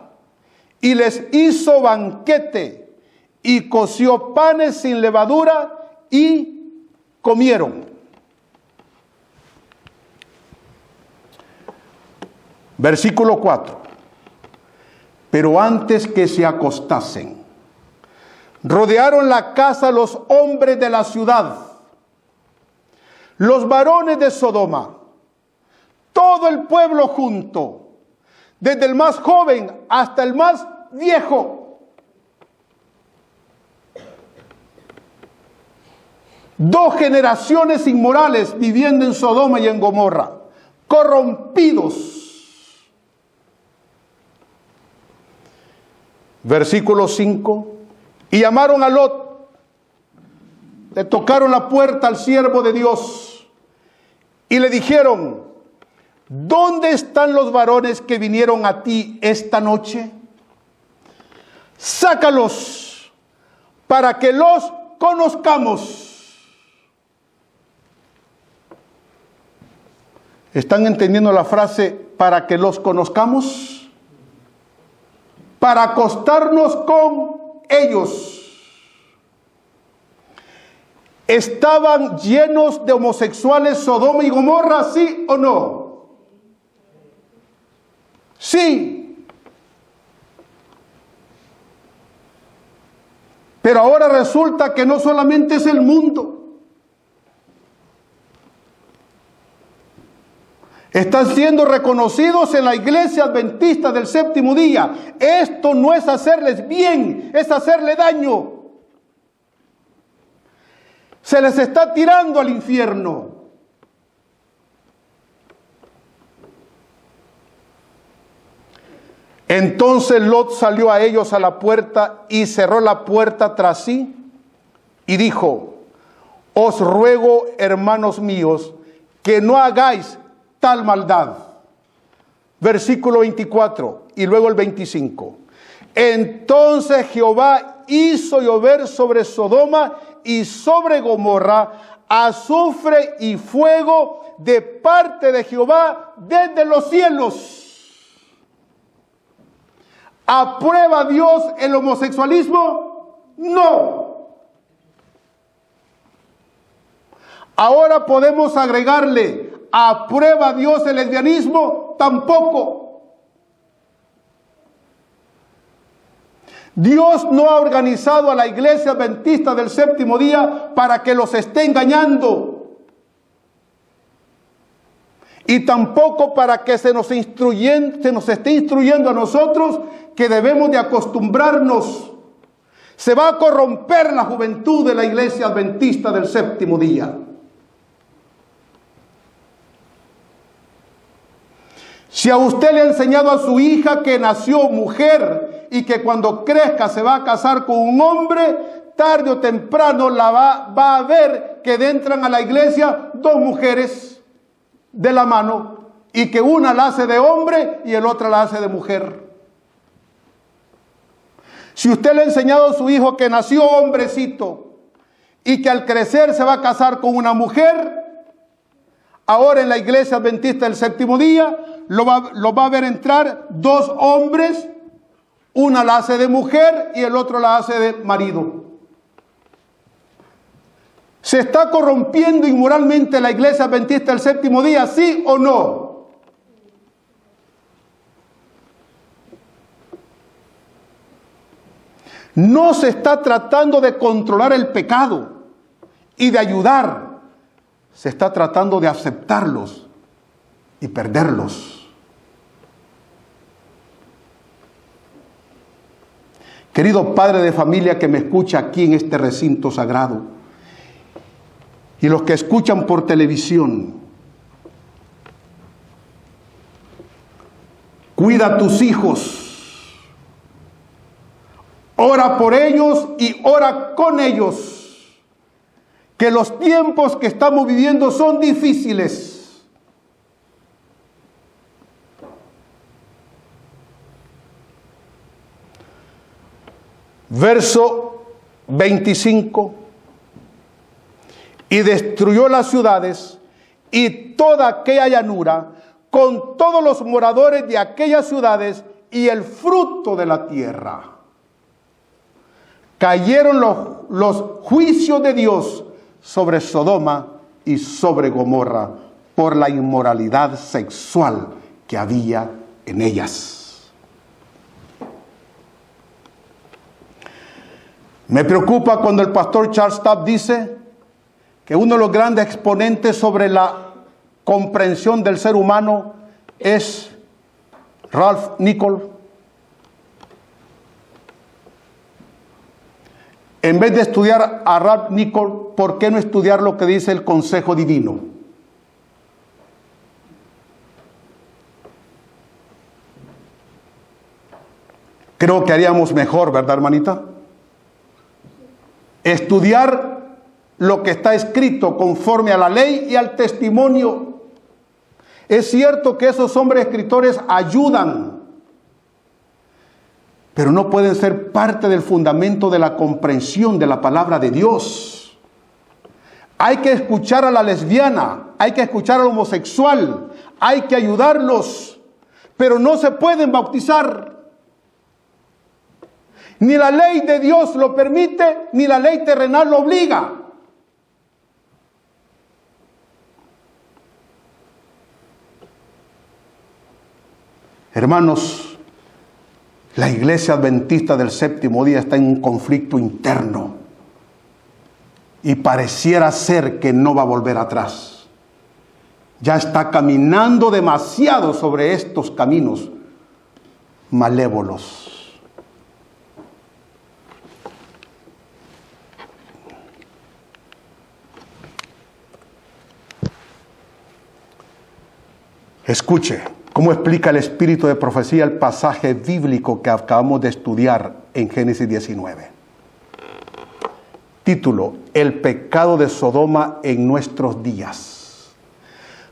y les hizo banquete, y coció panes sin levadura, y comieron. Versículo 4. Pero antes que se acostasen, rodearon la casa los hombres de la ciudad, los varones de Sodoma, todo el pueblo junto, desde el más joven hasta el más viejo. Dos generaciones inmorales viviendo en Sodoma y en Gomorra, corrompidos. Versículo 5. Y llamaron a Lot, le tocaron la puerta al siervo de Dios y le dijeron: ¿dónde están los varones que vinieron a ti esta noche? Sácalos para que los conozcamos. ¿Están entendiendo la frase para que los conozcamos? Para acostarnos con ellos. ¿Estaban llenos de homosexuales Sodoma y Gomorra, sí o no? Sí. Pero ahora resulta que no solamente es el mundo. Están siendo reconocidos en la iglesia adventista del séptimo día. Esto no es hacerles bien, es hacerle daño. Se les está tirando al infierno. Entonces Lot salió a ellos a la puerta y cerró la puerta tras sí y dijo: os ruego, hermanos míos, que no hagáis tal maldad. Versículo 24 y luego el 25. Entonces Jehová hizo llover sobre Sodoma y sobre Gomorra azufre y fuego de parte de Jehová desde los cielos. ¿Aprueba Dios el homosexualismo? No. Ahora podemos agregarle, ¿aprueba Dios el lesbianismo? Tampoco. Dios no ha organizado a la Iglesia Adventista del Séptimo Día para que los esté engañando. Y tampoco para que se nos esté instruyendo a nosotros que debemos de acostumbrarnos. Se va a corromper la juventud de la Iglesia Adventista del Séptimo Día. Si a usted le ha enseñado a su hija que nació mujer y que cuando crezca se va a casar con un hombre, tarde o temprano va a ver que entran a la iglesia dos mujeres de la mano y que una la hace de hombre y el otra la hace de mujer. Si usted le ha enseñado a su hijo que nació hombrecito y que al crecer se va a casar con una mujer, ahora en la Iglesia Adventista del Séptimo Día lo va a ver entrar dos hombres, una la hace de mujer y el otro la hace de marido. ¿Se está corrompiendo inmoralmente la Iglesia Adventista del Séptimo Día, sí o no? No se está tratando de controlar el pecado y de ayudar. Se está tratando de aceptarlos y perderlos. Querido padre de familia que me escucha aquí en este recinto sagrado y los que escuchan por televisión, cuida a tus hijos, ora por ellos y ora con ellos, que los tiempos que estamos viviendo son difíciles. Verso 25. Y destruyó las ciudades y toda aquella llanura con todos los moradores de aquellas ciudades y el fruto de la tierra. Cayeron los juicios de Dios sobre Sodoma y sobre Gomorra por la inmoralidad sexual que había en ellas. Me preocupa cuando el pastor Charles Tapp dice que uno de los grandes exponentes sobre la comprensión del ser humano es Ralph Nichols. En vez de estudiar a Ralph Nichols, ¿por qué no estudiar lo que dice el consejo divino? Creo que haríamos mejor, ¿verdad, hermanita? Estudiar lo que está escrito conforme a la ley y al testimonio. Es cierto que esos hombres escritores ayudan, pero no pueden ser parte del fundamento de la comprensión de la palabra de Dios. Hay que escuchar a la lesbiana, hay que escuchar al homosexual, hay que ayudarlos, pero no se pueden bautizar. Ni la ley de Dios lo permite, ni la ley terrenal lo obliga. Hermanos, la Iglesia Adventista del Séptimo Día está en un conflicto interno y pareciera ser que no va a volver atrás. Ya está caminando demasiado sobre estos caminos malévolos. Escuche cómo explica el espíritu de profecía el pasaje bíblico que acabamos de estudiar en Génesis 19. Título: El pecado de Sodoma en nuestros días.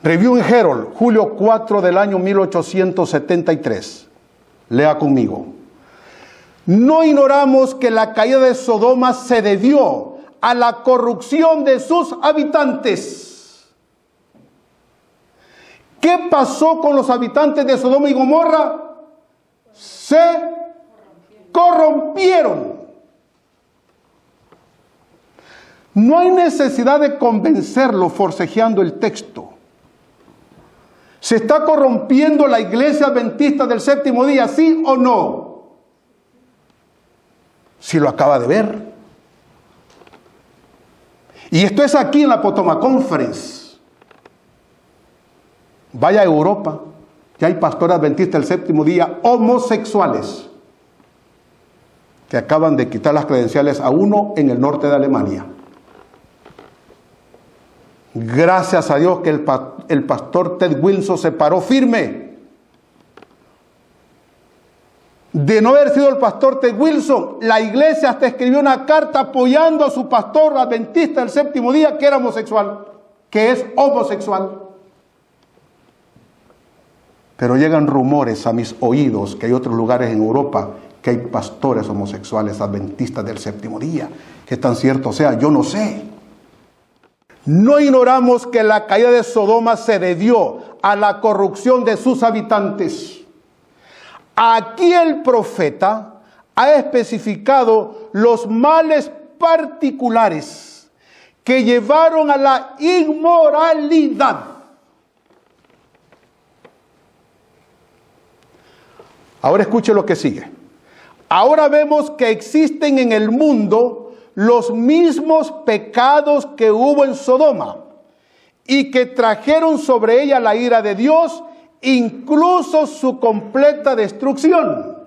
Review en Herald, julio 4 del año 1873. Lea conmigo. No ignoramos que la caída de Sodoma se debió a la corrupción de sus habitantes. ¿Qué pasó con los habitantes de Sodoma y Gomorra? Se corrompieron. No hay necesidad de convencerlo forcejeando el texto. ¿Se está corrompiendo la iglesia adventista del séptimo día, sí o no? Si lo acaba de ver. Y esto es aquí en la Potomac Conference. Vaya a Europa, ya hay pastores adventistas del séptimo día homosexuales que acaban de quitar las credenciales a uno en el norte de Alemania. Gracias a Dios que el pastor Ted Wilson se paró firme. De no haber sido el pastor Ted Wilson, la iglesia hasta escribió una carta apoyando a su pastor adventista del séptimo día que era homosexual, que es homosexual. Pero llegan rumores a mis oídos que hay otros lugares en Europa que hay pastores homosexuales adventistas del séptimo día. ¿Qué tan cierto sea? Yo no sé. No ignoramos que la caída de Sodoma se debió a la corrupción de sus habitantes. Aquí el profeta ha especificado los males particulares que llevaron a la inmoralidad. Ahora escuche lo que sigue. Ahora vemos que existen en el mundo los mismos pecados que hubo en Sodoma y que trajeron sobre ella la ira de Dios, incluso su completa destrucción.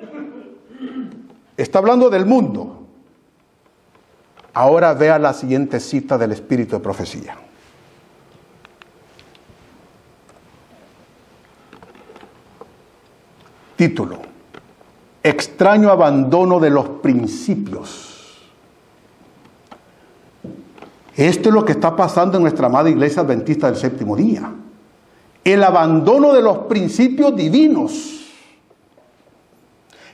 Está hablando del mundo. Ahora vea la siguiente cita del Espíritu de Profecía. Título: Extraño abandono de los principios. Esto es lo que está pasando en nuestra amada iglesia adventista del séptimo día. El abandono de los principios divinos.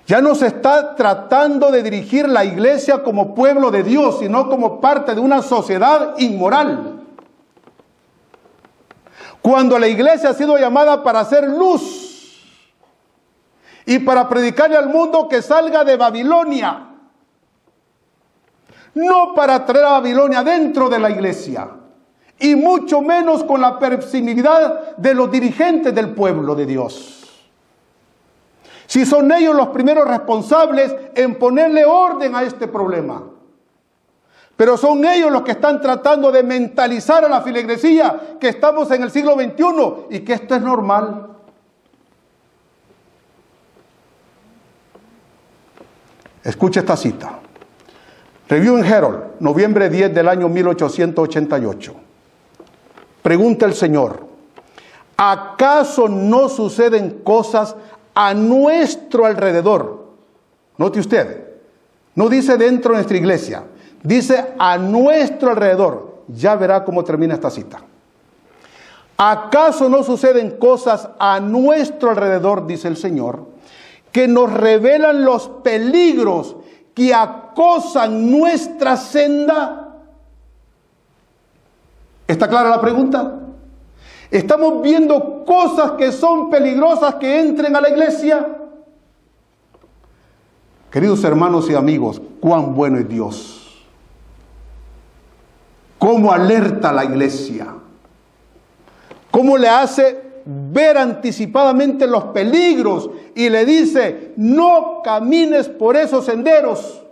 Ya no se está tratando de dirigir la iglesia como pueblo de Dios, sino como parte de una sociedad inmoral. Cuando la iglesia ha sido llamada para hacer luz y para predicarle al mundo que salga de Babilonia, no para traer a Babilonia dentro de la iglesia, y mucho menos con la permisividad de los dirigentes del pueblo de Dios. Si son ellos los primeros responsables en ponerle orden a este problema, pero son ellos los que están tratando de mentalizar a la feligresía que estamos en el siglo XXI y que esto es normal. Escuche esta cita. Review and Herald, noviembre 10 del año 1888. Pregunta el Señor: ¿acaso no suceden cosas a nuestro alrededor? Note usted, no dice dentro de nuestra iglesia, dice a nuestro alrededor. Ya verá cómo termina esta cita. ¿Acaso no suceden cosas a nuestro alrededor, dice el Señor, que nos revelan los peligros que acosan nuestra senda? ¿Está clara la pregunta? ¿Estamos viendo cosas que son peligrosas que entren a la iglesia? Queridos hermanos y amigos, cuán bueno es Dios. Cómo alerta a la iglesia. Cómo le hace ver anticipadamente los peligros y le dice: no camines por esos senderos.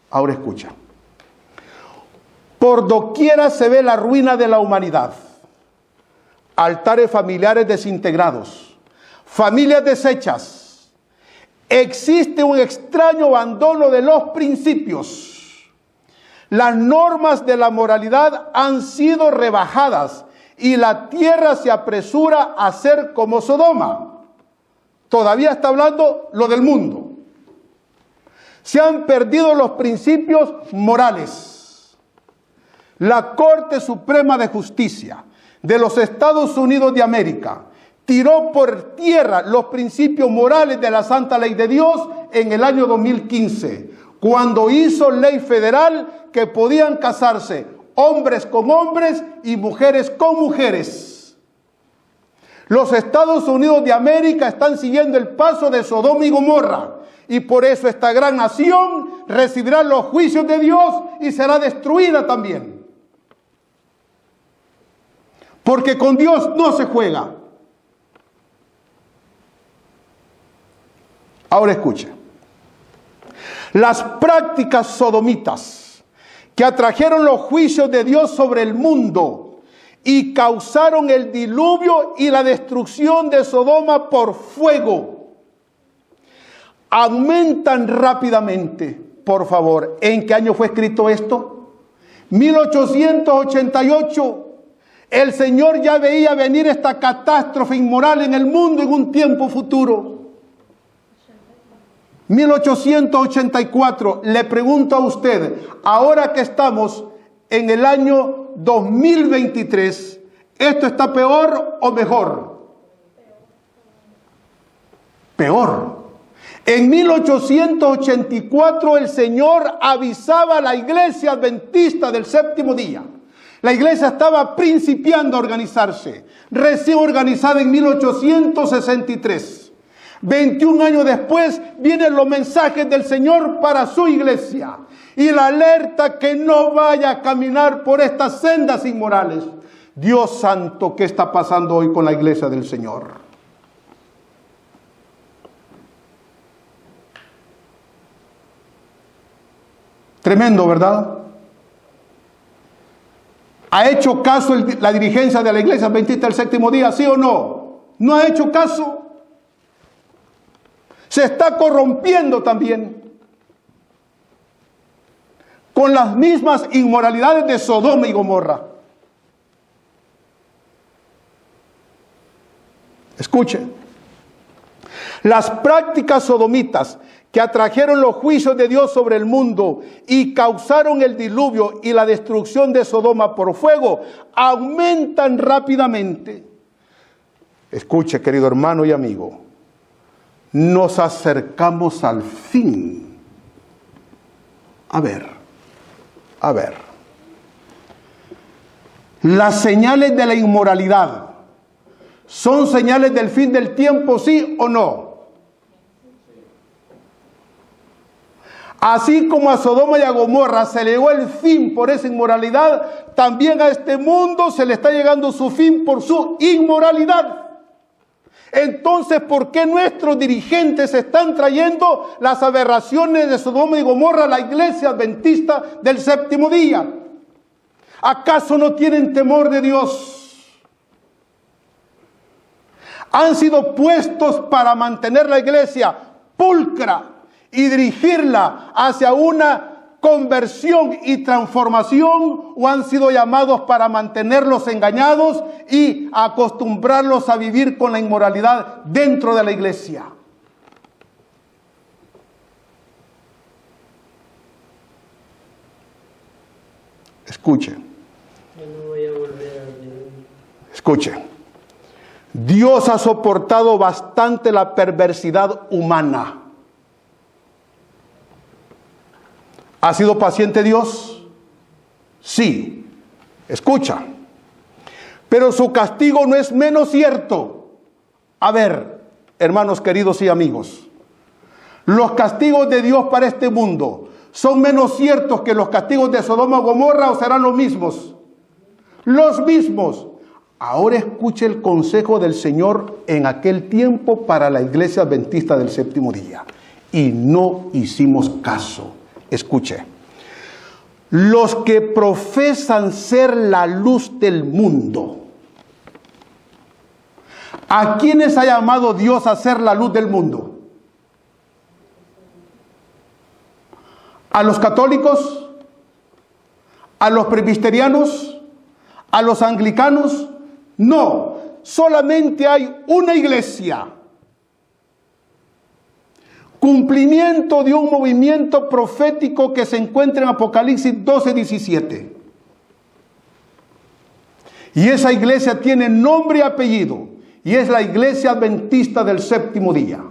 Ahora escucha. Por doquiera se ve la ruina de la humanidad. Altares familiares desintegrados, familias deshechas. Existe un extraño abandono de los principios. Las normas de la moralidad han sido rebajadas y la tierra se apresura a ser como Sodoma. Todavía está hablando lo del mundo. Se han perdido los principios morales. La Corte Suprema de Justicia de los Estados Unidos de América tiró por tierra los principios morales de la santa ley de Dios en el año 2015, cuando hizo ley federal que podían casarse hombres con hombres y mujeres con mujeres. Los Estados Unidos de América están siguiendo el paso de Sodoma y Gomorra, y por eso esta gran nación recibirá los juicios de Dios y será destruida también. Porque con Dios no se juega. Ahora escuche. Las prácticas sodomitas que atrajeron los juicios de Dios sobre el mundo y causaron el diluvio y la destrucción de Sodoma por fuego, aumentan rápidamente. Por favor, ¿en qué año fue escrito esto? 1888. El Señor ya veía venir esta catástrofe inmoral en el mundo en un tiempo futuro. 1884, le pregunto a usted, ahora que estamos en el año 2023, ¿esto está peor o mejor? Peor. En 1884 el Señor avisaba a la iglesia adventista del séptimo día. La iglesia estaba principiando a organizarse, recién organizada en 1863. 21 años después vienen los mensajes del Señor para su iglesia y la alerta que no vaya a caminar por estas sendas inmorales. Dios santo, ¿qué está pasando hoy con la iglesia del Señor? Tremendo, ¿verdad? ¿Ha hecho caso la dirigencia de la iglesia adventista del séptimo día, sí o no? ¿No ha hecho caso? Se está corrompiendo también con las mismas inmoralidades de Sodoma y Gomorra. Escuche, las prácticas sodomitas que atrajeron los juicios de Dios sobre el mundo y causaron el diluvio y la destrucción de Sodoma por fuego, aumentan rápidamente. Escuche, querido hermano y amigo, nos acercamos al fin. A ver. Las señales de la inmoralidad son señales del fin del tiempo, ¿sí o no? Así como a Sodoma y a Gomorra se le llegó el fin por esa inmoralidad, también a este mundo se le está llegando su fin por su inmoralidad. Entonces, ¿por qué nuestros dirigentes están trayendo las aberraciones de Sodoma y Gomorra a la iglesia adventista del séptimo día? ¿Acaso no tienen temor de Dios? Han sido puestos para mantener la iglesia pulcra y dirigirla hacia una conversión y transformación, o han sido llamados para mantenerlos engañados y acostumbrarlos a vivir con la inmoralidad dentro de la iglesia. Escuche. Escuche. Dios ha soportado bastante la perversidad humana. ¿Ha sido paciente Dios? Sí. Escucha. Pero su castigo no es menos cierto. A ver, hermanos queridos y amigos, los castigos de Dios para este mundo son menos ciertos que los castigos de Sodoma y Gomorra, o serán los mismos. Los mismos. Ahora escuche el consejo del Señor en aquel tiempo para la iglesia adventista del séptimo día. Y no hicimos caso. Escuche, los que profesan ser la luz del mundo, ¿a quiénes ha llamado Dios a ser la luz del mundo? ¿A los católicos? ¿A los presbiterianos? ¿A los anglicanos? No, solamente hay una iglesia. Cumplimiento de un movimiento profético que se encuentra en Apocalipsis 12:17. Y esa iglesia tiene nombre y apellido, y es la iglesia adventista del séptimo día.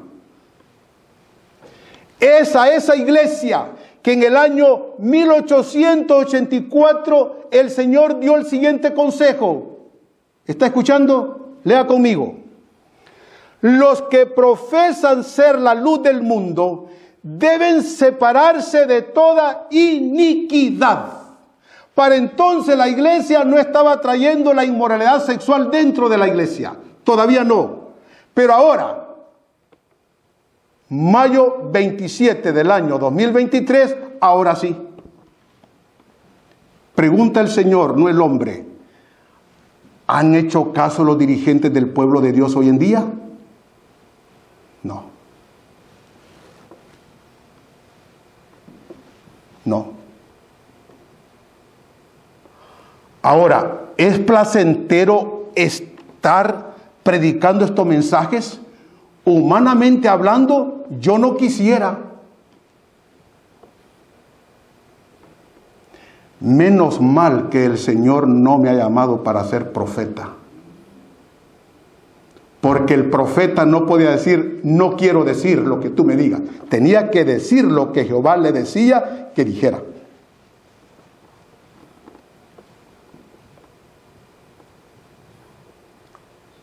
Es a esa iglesia que en el año 1884 el Señor dio el siguiente consejo. ¿Está escuchando? Lea conmigo. Los que profesan ser la luz del mundo deben separarse de toda iniquidad. Para entonces la iglesia no estaba trayendo la inmoralidad sexual dentro de la iglesia. Todavía no. Pero ahora, mayo 27 del año 2023, ahora sí. Pregunta el Señor, no el hombre. ¿Han hecho caso los dirigentes del pueblo de Dios hoy en día? No. No. Ahora, ¿es placentero estar predicando estos mensajes? Humanamente hablando, yo no quisiera. Menos mal que el Señor no me ha llamado para ser profeta. Porque el profeta no podía decir, no quiero decir lo que tú me digas. Tenía que decir lo que Jehová le decía que dijera.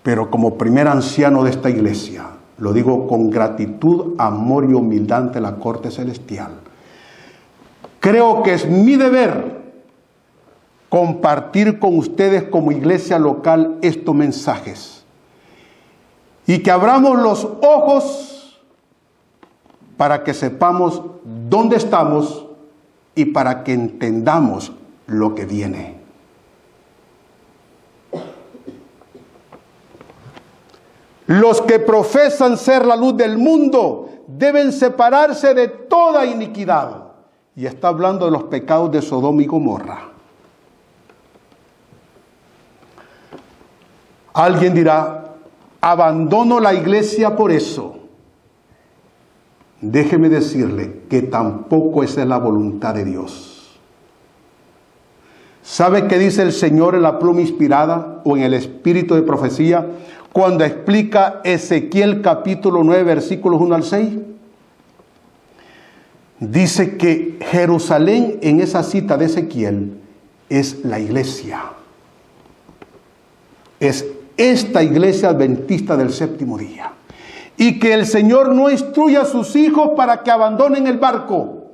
Pero como primer anciano de esta iglesia, lo digo con gratitud, amor y humildad ante la corte celestial, creo que es mi deber compartir con ustedes como iglesia local estos mensajes y que abramos los ojos para que sepamos dónde estamos y para que entendamos lo que viene. Los que profesan ser la luz del mundo deben separarse de toda iniquidad. Y está hablando de los pecados de Sodoma y Gomorra. Alguien dirá, abandono la iglesia por eso. Déjeme decirle que tampoco esa es la voluntad de Dios. ¿Sabe qué dice el Señor en la pluma inspirada o en el espíritu de profecía cuando explica Ezequiel capítulo 9 versículos 1 al 6? Dice que Jerusalén en esa cita de Ezequiel es la iglesia. Es esta iglesia adventista del séptimo día. Y que el Señor no instruye a sus hijos para que abandonen el barco,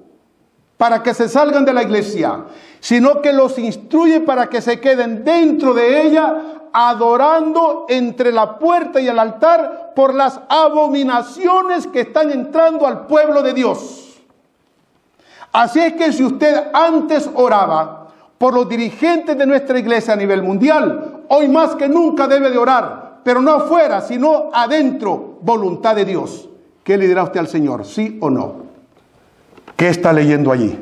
para que se salgan de la iglesia, sino que los instruye para que se queden dentro de ella, adorando entre la puerta y el altar por las abominaciones que están entrando al pueblo de Dios. Así es que si usted antes oraba por los dirigentes de nuestra iglesia a nivel mundial, hoy más que nunca debe de orar, pero no afuera, sino adentro, voluntad de Dios. ¿Qué le dirá usted al Señor? ¿Sí o no? ¿Qué está leyendo allí?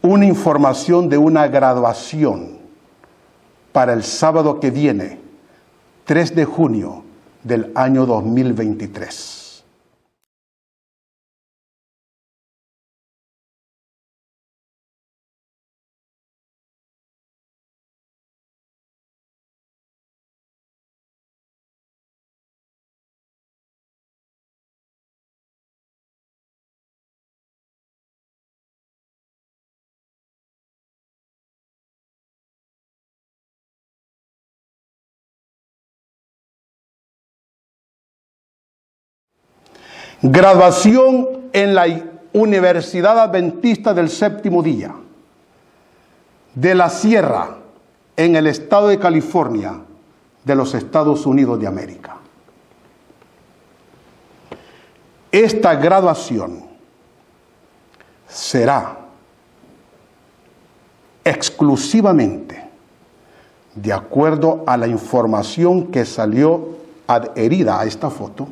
Una información de una graduación para el sábado que viene, 3 de junio del año 2023. Graduación en la Universidad Adventista del Séptimo Día de la Sierra, en el estado de California, de los Estados Unidos de América. Esta graduación será exclusivamente de acuerdo a la información que salió adherida a esta foto.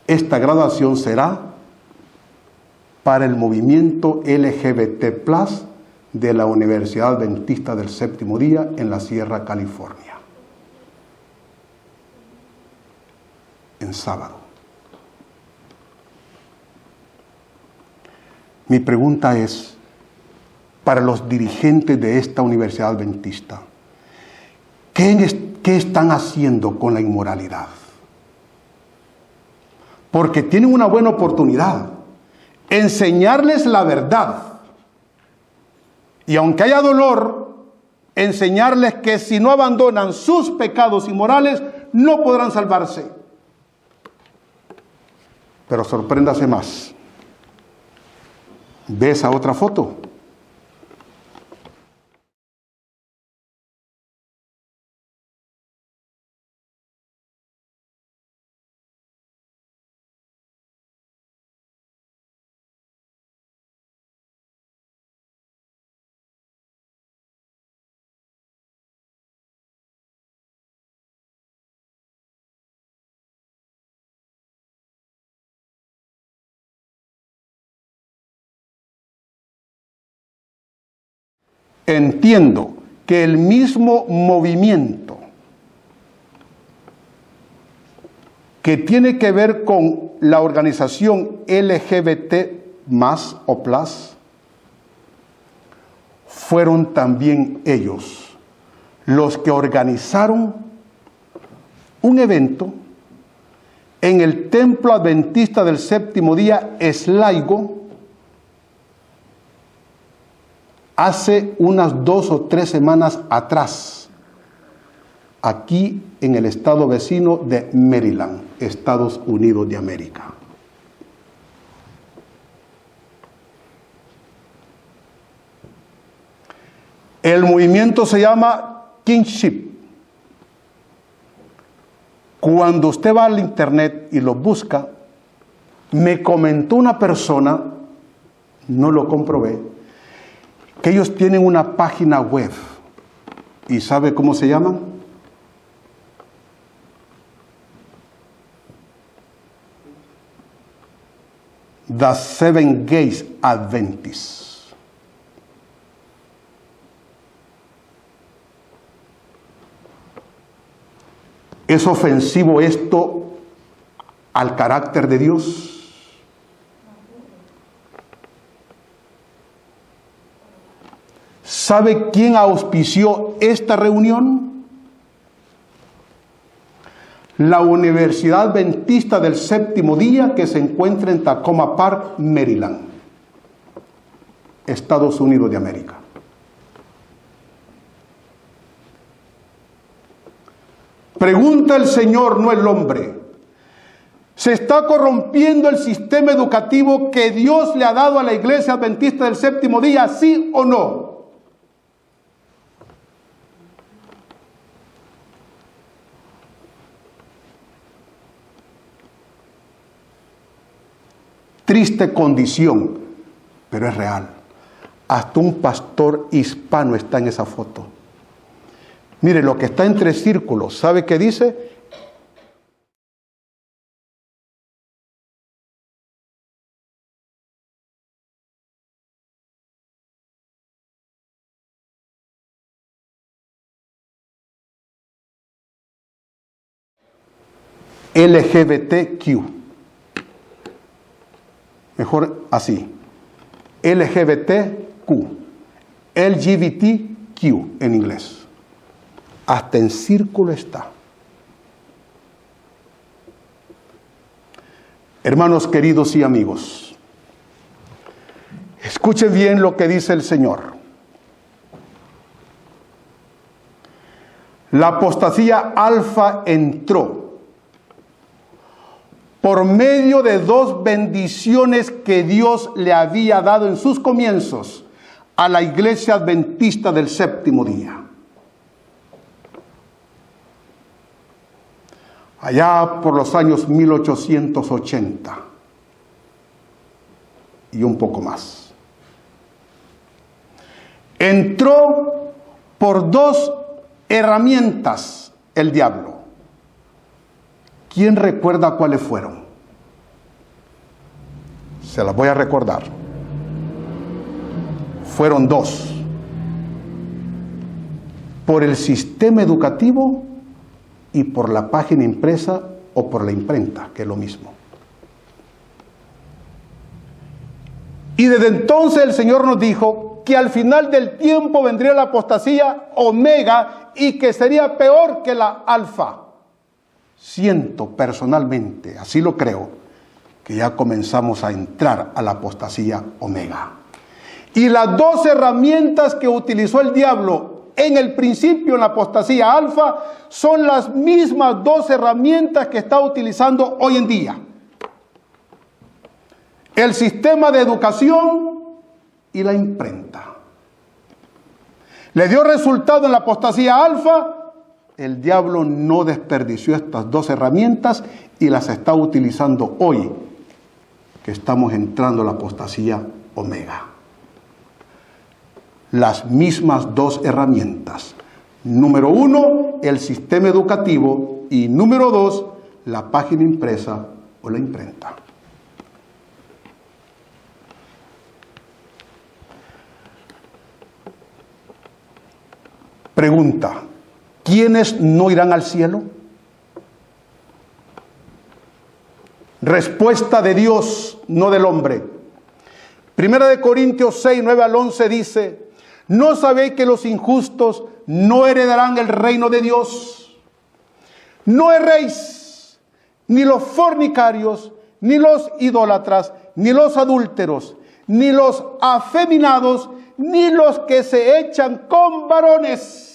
Esta graduación será para el movimiento LGBT+ de la Universidad Adventista del Séptimo Día en la Sierra, California. En sábado. Mi pregunta es, para los dirigentes de esta Universidad Adventista, ¿qué están haciendo con la inmoralidad? porque tienen una buena oportunidad. Enseñarles la verdad. Y aunque haya dolor, enseñarles que si no abandonan sus pecados inmorales, no podrán salvarse. Pero sorpréndase más. ¿Ve esa otra foto? Entiendo que el mismo movimiento que tiene que ver con la organización LGBT más o plus, fueron también ellos los que organizaron un evento en el Templo Adventista del Séptimo Día, Sligo, hace unas 2 o 3 semanas atrás, aquí en el estado vecino de Maryland, Estados Unidos de América. El movimiento se llama Kingship. Cuando usted va al internet y lo busca, me comentó una persona, no lo comprobé, que ellos tienen una página web. ¿Y sabe cómo se llaman? The Seven Gates Adventists. ¿Es ofensivo esto al carácter de Dios? ¿Sabe quién auspició esta reunión? La Universidad Adventista del Séptimo Día, que se encuentra en Tacoma Park, Maryland, Estados Unidos de América. Pregunta el Señor, no el hombre. ¿Se está corrompiendo el sistema educativo que Dios le ha dado a la Iglesia Adventista del Séptimo Día, sí o no? Triste condición, pero es real. Hasta un pastor hispano está en esa foto. Mire, lo que está entre círculos, ¿sabe qué dice? LGBTQ. Mejor así, LGBTQ, LGBTQ en inglés. Hasta en círculo está. Hermanos queridos y amigos, escuchen bien lo que dice el Señor. La apostasía alfa entró por medio de 2 bendiciones que Dios le había dado en sus comienzos a la Iglesia Adventista del Séptimo Día. Allá por los años 1880 y un poco más. Entró por 2 herramientas el diablo. ¿Quién recuerda cuáles fueron? Se las voy a recordar. Fueron 2. Por el sistema educativo y por la página impresa o por la imprenta, que es lo mismo. Y desde entonces el Señor nos dijo que al final del tiempo vendría la apostasía omega y que sería peor que la alfa. Siento personalmente, así lo creo, que ya comenzamos a entrar a la apostasía omega. Y las dos herramientas que utilizó el diablo en el principio en la apostasía alfa son las mismas dos herramientas que está utilizando hoy en día. El sistema de educación y la imprenta. Le dio resultado en la apostasía alfa. El diablo no desperdició estas dos herramientas y las está utilizando hoy, que estamos entrando a la apostasía omega. Las mismas dos herramientas. Número 1, el sistema educativo, y número 2, la página impresa o la imprenta. Pregunta: ¿quiénes no irán al cielo? Respuesta de Dios, no del hombre. Primera de Corintios 6, 9 al 11 dice: ¿no sabéis que los injustos no heredarán el reino de Dios? No erréis, ni los fornicarios, ni los idólatras, ni los adúlteros, ni los afeminados, ni los que se echan con varones.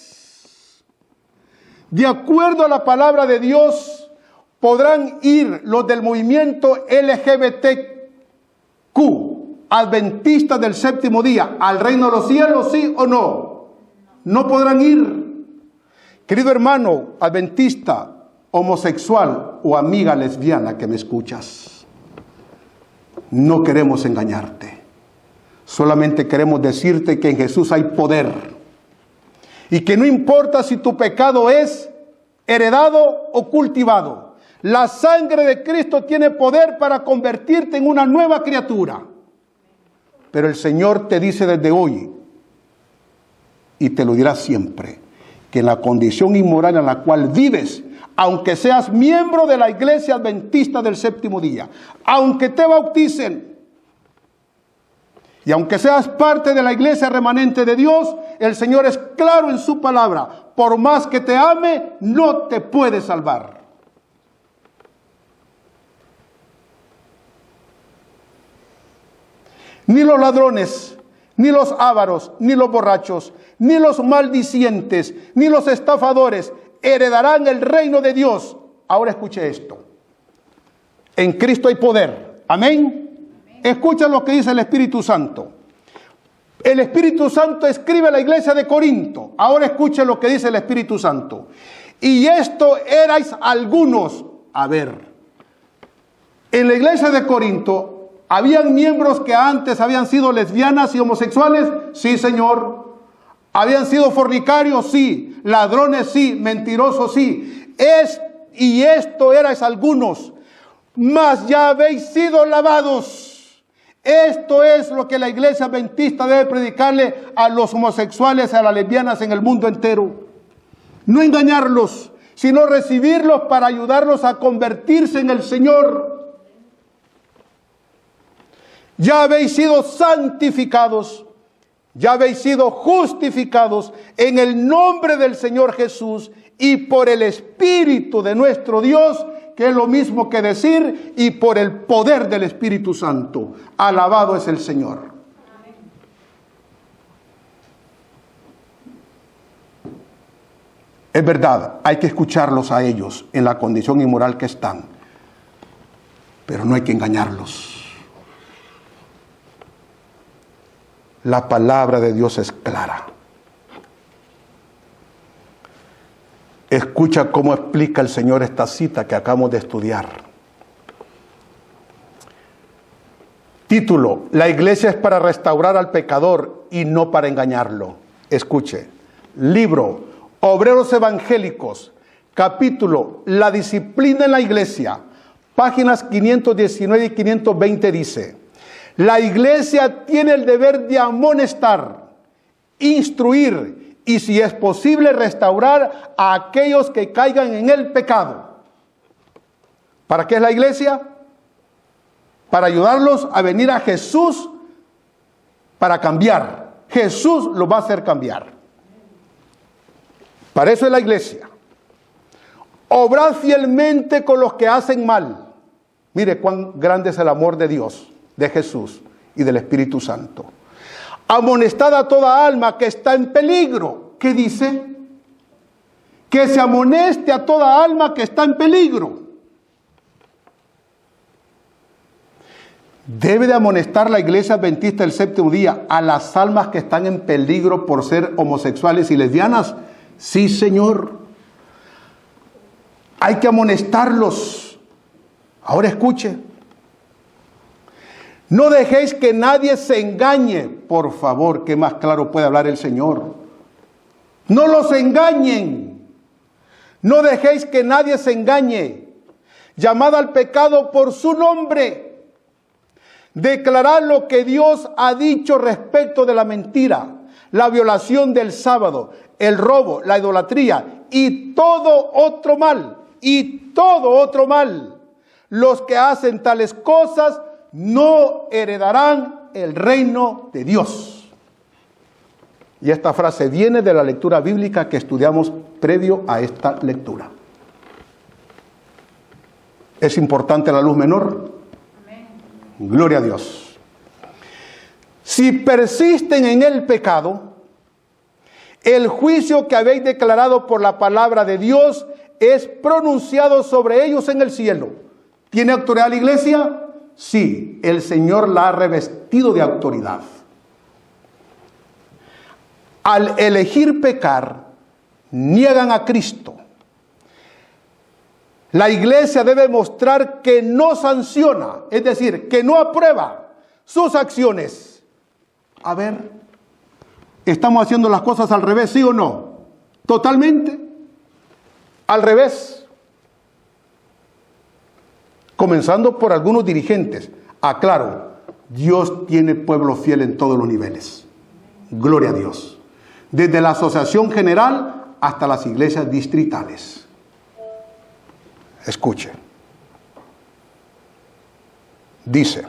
De acuerdo a la palabra de Dios, podrán ir los del movimiento LGBTQ, adventistas del séptimo día, al reino de los cielos, ¿sí o no? No podrán ir. Querido hermano adventista, homosexual o amiga lesbiana que me escuchas, no queremos engañarte. Solamente queremos decirte que en Jesús hay poder. Y que no importa si tu pecado es heredado o cultivado. La sangre de Cristo tiene poder para convertirte en una nueva criatura. Pero el Señor te dice desde hoy, y te lo dirá siempre, que en la condición inmoral en la cual vives, aunque seas miembro de la iglesia adventista del séptimo día, aunque te bauticen, y aunque seas parte de la iglesia remanente de Dios, el Señor es claro en su palabra: por más que te ame, no te puede salvar. Ni los ladrones, ni los ávaros, ni los borrachos, ni los maldicientes, ni los estafadores heredarán el reino de Dios. Ahora escuche esto: en Cristo hay poder. Amén. Escucha lo que dice el Espíritu Santo. El Espíritu Santo escribe a la iglesia de Corinto. Ahora escuche lo que dice el Espíritu Santo. Y esto erais algunos. A ver, en la iglesia de Corinto, ¿habían miembros que antes habían sido lesbianas y homosexuales? Sí, Señor. ¿Habían sido fornicarios? Sí. ¿Ladrones? Sí. ¿Mentirosos? Sí. Y esto erais algunos. Mas ya habéis sido lavados. Esto es lo que la iglesia adventista debe predicarle a los homosexuales, a las lesbianas en el mundo entero. No engañarlos, sino recibirlos para ayudarlos a convertirse en el Señor. Ya habéis sido santificados, ya habéis sido justificados en el nombre del Señor Jesús y por el Espíritu de nuestro Dios, que es lo mismo que decir, y por el poder del Espíritu Santo. Alabado es el Señor. Es verdad, hay que escucharlos a ellos en la condición inmoral que están, pero no hay que engañarlos. La palabra de Dios es clara. Escucha cómo explica el Señor esta cita que acabamos de estudiar. Título: la iglesia es para restaurar al pecador y no para engañarlo. Escuche. Libro: Obreros Evangélicos. Capítulo: la disciplina en la iglesia. Páginas 519 y 520 dice: la iglesia tiene el deber de amonestar, instruir y, si es posible, restaurar a aquellos que caigan en el pecado. ¿Para qué es la iglesia? Para ayudarlos a venir a Jesús para cambiar. Jesús los va a hacer cambiar. Para eso es la iglesia. Obrad fielmente con los que hacen mal. Mire cuán grande es el amor de Dios, de Jesús y del Espíritu Santo. Amonestad a toda alma que está en peligro. ¿Qué dice? Que se amoneste a toda alma que está en peligro. Debe de amonestar la Iglesia Adventista del Séptimo Día a las almas que están en peligro por ser homosexuales y lesbianas. Sí, Señor. Hay que amonestarlos. Ahora escuche. No dejéis que nadie se engañe. Por favor, que más claro puede hablar el Señor. No los engañen. No dejéis que nadie se engañe. Llamad al pecado por su nombre. Declarar lo que Dios ha dicho respecto de la mentira, la violación del sábado, el robo, la idolatría y todo otro mal. Y todo otro mal. Los que hacen tales cosas no heredarán el reino de Dios. Y esta frase viene de la lectura bíblica que estudiamos previo a esta lectura. ¿Es importante la luz menor? Amén. Gloria a Dios. Si persisten en el pecado, el juicio que habéis declarado por la palabra de Dios es pronunciado sobre ellos en el cielo. ¿Tiene autoridad la iglesia? Sí, el Señor la ha revestido de autoridad. Al elegir pecar, niegan a Cristo. La iglesia debe mostrar que no sanciona, es decir, que no aprueba sus acciones. A ver, ¿estamos haciendo las cosas al revés, sí o no? Totalmente al revés. Comenzando por algunos dirigentes. Aclaro, Dios tiene pueblo fiel en todos los niveles. Gloria a Dios. Desde la asociación general hasta las iglesias distritales. Escuche. Dice,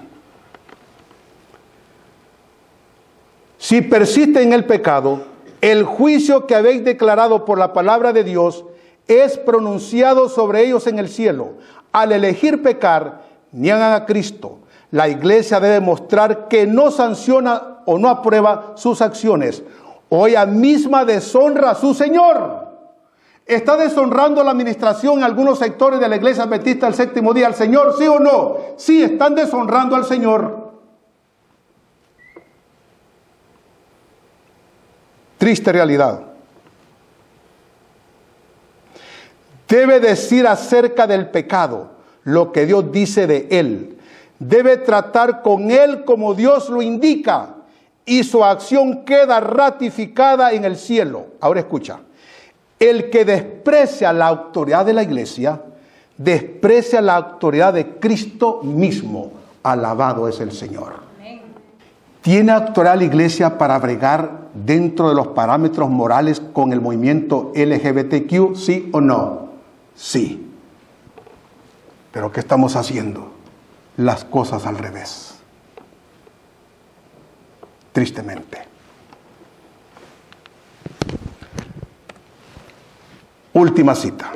si persiste en el pecado, el juicio que habéis declarado por la palabra de Dios es pronunciado sobre ellos en el cielo. Al elegir pecar, niegan a Cristo. La iglesia debe mostrar que no sanciona o no aprueba sus acciones. O ella misma deshonra a su Señor. ¿Está deshonrando la administración en algunos sectores de la iglesia adventista del séptimo día al Señor, sí o no? Sí, están deshonrando al Señor. Triste realidad. Debe decir acerca del pecado lo que Dios dice de él. Debe tratar con él como Dios lo indica. Y su acción queda ratificada en el cielo. Ahora escucha. El que desprecia la autoridad de la iglesia, desprecia la autoridad de Cristo mismo. Alabado es el Señor. Amén. ¿Tiene autoridad la iglesia para bregar dentro de los parámetros morales con el movimiento LGBTQ? ¿Sí o no? Sí. ¿Pero qué estamos haciendo? Las cosas al revés. Tristemente. Última cita.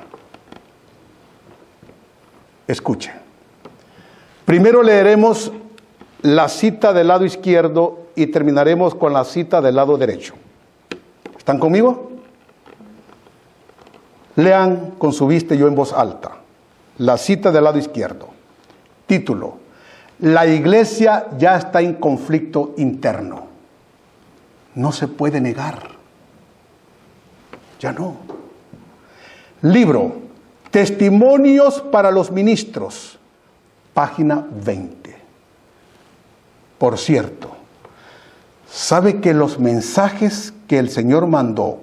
Escuchen. Primero leeremos la cita del lado izquierdo y terminaremos con la cita del lado derecho. ¿Están conmigo? Lean con su vista y yo en voz alta. La cita del lado izquierdo. Título: La iglesia ya está en conflicto interno. No se puede negar. Ya no. Libro Testimonios para los ministros, página 20. Por cierto, ¿sabe que los mensajes que el Señor mandó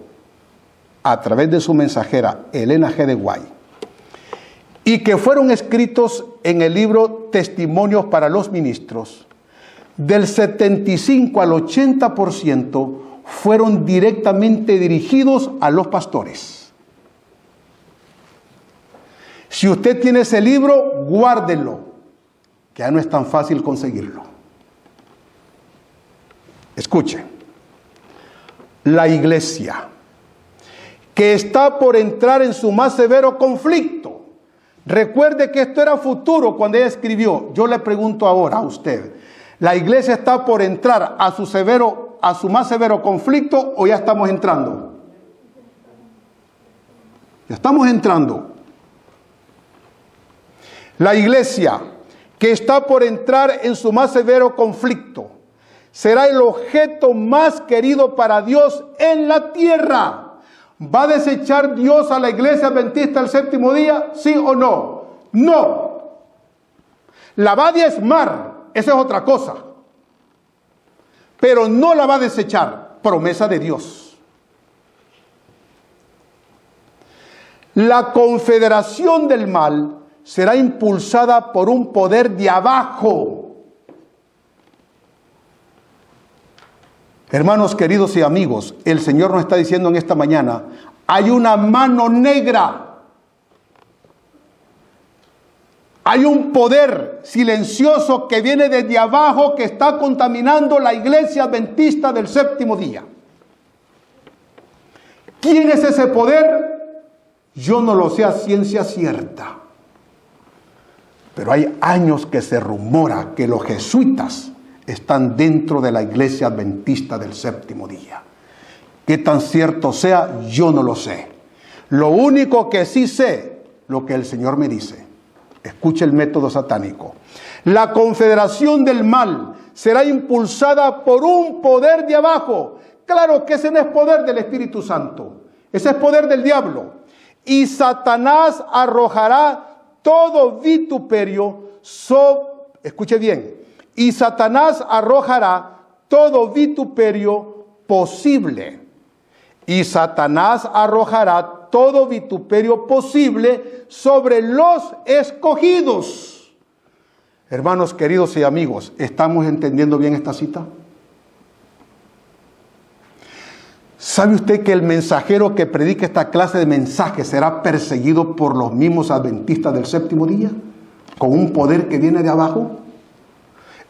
a través de su mensajera Elena G. de White y que fueron escritos en el libro Testimonios para los ministros, del 75 al 80% fueron directamente dirigidos a los pastores? Si usted tiene ese libro, guárdelo, que ya no es tan fácil conseguirlo. Escuche, la iglesia, que está por entrar en su más severo conflicto, Recuerde que esto era futuro cuando ella escribió. Yo le pregunto ahora a usted, ¿la iglesia está por entrar a su más severo conflicto o ya estamos entrando? Ya estamos entrando. La iglesia que está por entrar en su más severo conflicto será el objeto más querido para Dios en la tierra. ¿Va a desechar Dios a la iglesia adventista el séptimo día? ¿Sí o no? No. La va a diezmar, esa es otra cosa. Pero no la va a desechar, promesa de Dios. La confederación del mal será impulsada por un poder de abajo. Hermanos queridos y amigos, el Señor nos está diciendo en esta mañana, hay una mano negra. Hay un poder silencioso que viene desde abajo que está contaminando la iglesia adventista del séptimo día. ¿Quién es ese poder? Yo no lo sé a ciencia cierta. Pero hay años que se rumora que los jesuitas están dentro de la iglesia adventista del séptimo día. Qué tan cierto sea, yo no lo sé. Lo único que sí sé, lo que el Señor me dice. Escuche el método satánico. La confederación del mal será impulsada por un poder de abajo. Claro que ese no es poder del Espíritu Santo. Ese es poder del diablo. Y Satanás arrojará todo vituperio escuche bien. Y Satanás arrojará todo vituperio posible. Y Satanás arrojará todo vituperio posible sobre los escogidos. Hermanos queridos y amigos, ¿estamos entendiendo bien esta cita? ¿Sabe usted que el mensajero que predique esta clase de mensajes será perseguido por los mismos adventistas del séptimo día? ¿Con un poder que viene de abajo?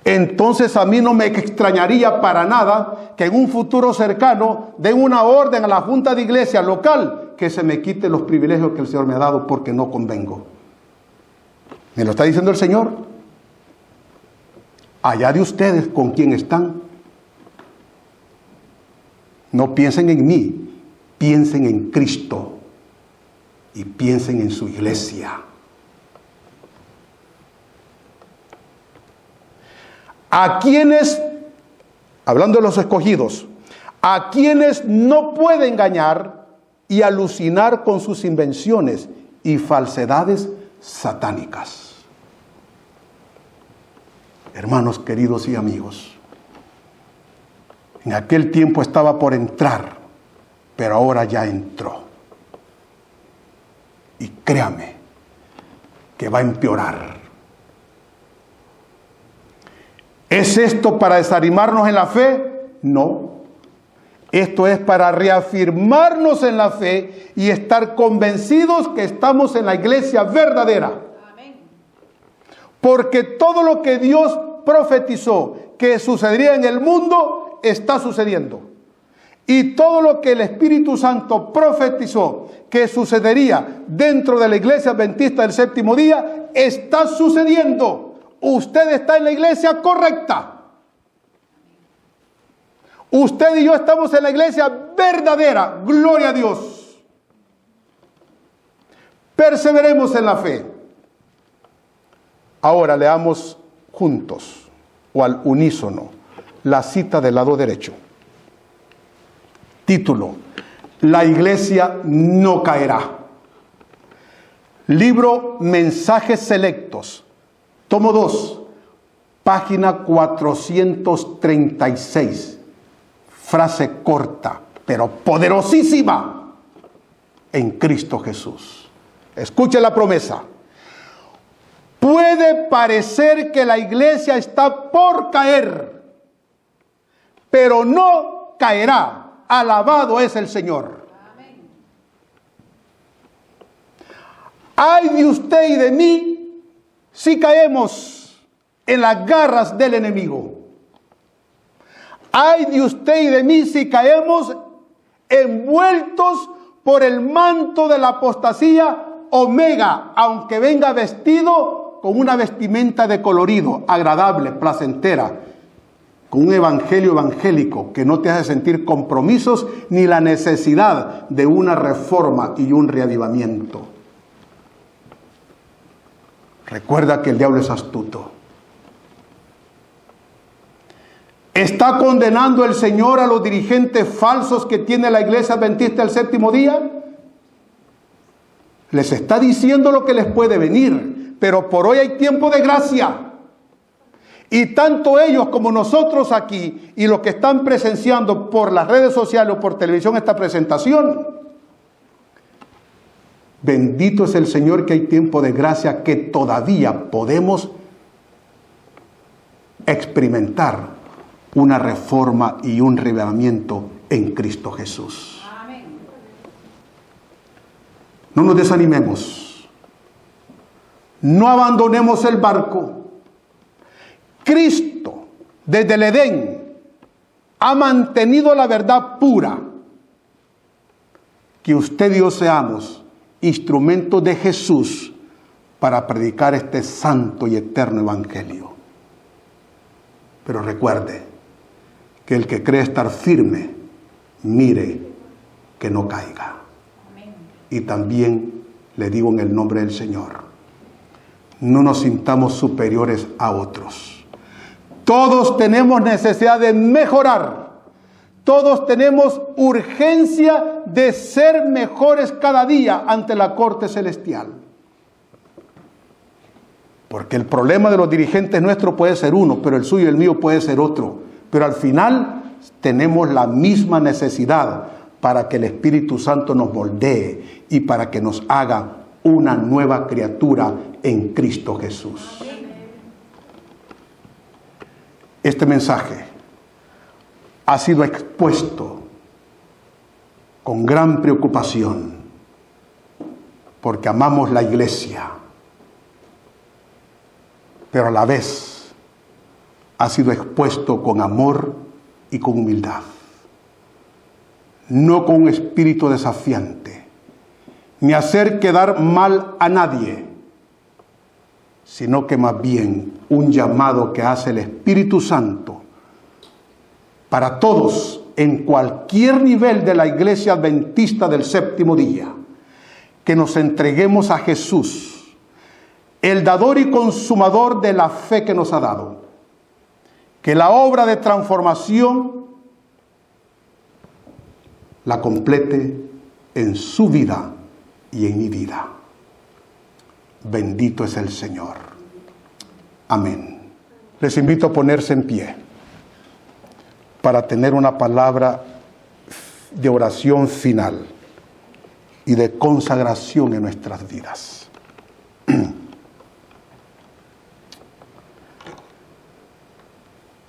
Entonces a mí no me extrañaría para nada que en un futuro cercano den una orden a la Junta de Iglesia local que se me quite los privilegios que el Señor me ha dado porque no convengo. ¿Me lo está diciendo el Señor? Allá de ustedes con quién están. No piensen en mí, piensen en Cristo y piensen en su iglesia. A quienes, hablando de los escogidos, a quienes no puede engañar y alucinar con sus invenciones y falsedades satánicas. Hermanos queridos y amigos, en aquel tiempo estaba por entrar, pero ahora ya entró. Y créame que va a empeorar. ¿Es esto para desanimarnos en la fe? No. Esto es para reafirmarnos en la fe y estar convencidos que estamos en la iglesia verdadera. Amén. Porque todo lo que Dios profetizó que sucedería en el mundo, está sucediendo. Y todo lo que el Espíritu Santo profetizó que sucedería dentro de la iglesia adventista del séptimo día, está sucediendo. Usted está en la iglesia correcta. Usted y yo estamos en la iglesia verdadera. Gloria a Dios. Perseveremos en la fe. Ahora leamos juntos o al unísono la cita del lado derecho. Título: La iglesia no caerá. Libro Mensajes Selectos. Tomo 2, página 436, frase corta, pero poderosísima, en Cristo Jesús. Escuche la promesa. Puede parecer que la iglesia está por caer, pero no caerá. Alabado es el Señor. Amén. Ay de usted y de mí si caemos en las garras del enemigo. Ay de usted y de mí si caemos envueltos por el manto de la apostasía omega, aunque venga vestido con una vestimenta de colorido, agradable, placentera, con un evangelio evangélico que no te hace sentir compromisos ni la necesidad de una reforma y un reavivamiento. Recuerda que el diablo es astuto. ¿Está condenando el Señor a los dirigentes falsos que tiene la Iglesia Adventista del Séptimo Día? Les está diciendo lo que les puede venir, pero por hoy hay tiempo de gracia. Y tanto ellos como nosotros aquí y los que están presenciando por las redes sociales o por televisión esta presentación, bendito es el Señor que hay tiempo de gracia que todavía podemos experimentar una reforma y un revelamiento en Cristo Jesús. Amén. No nos desanimemos. No abandonemos el barco. Cristo, desde el Edén, ha mantenido la verdad pura. Que usted y yo seamos instrumentos de Jesús para predicar este santo y eterno evangelio. Pero recuerde que el que cree estar firme, mire que no caiga. Amén. Y también le digo en el nombre del Señor, no nos sintamos superiores a otros. Todos tenemos necesidad de mejorar. Todos tenemos urgencia de ser mejores cada día ante la corte celestial. Porque el problema de los dirigentes nuestros puede ser uno, pero el suyo y el mío puede ser otro. Pero al final tenemos la misma necesidad para que el Espíritu Santo nos moldee y para que nos haga una nueva criatura en Cristo Jesús. Este mensaje ha sido expuesto con gran preocupación porque amamos la iglesia, pero a la vez ha sido expuesto con amor y con humildad, no con un espíritu desafiante, ni hacer quedar mal a nadie, sino que más bien un llamado que hace el Espíritu Santo para todos en cualquier nivel de la Iglesia Adventista del Séptimo Día, que nos entreguemos a Jesús, el dador y consumador de la fe que nos ha dado, que la obra de transformación la complete en su vida y en mi vida. Bendito es el Señor. Amén. Les invito a ponerse en pie para tener una palabra de oración final y de consagración en nuestras vidas.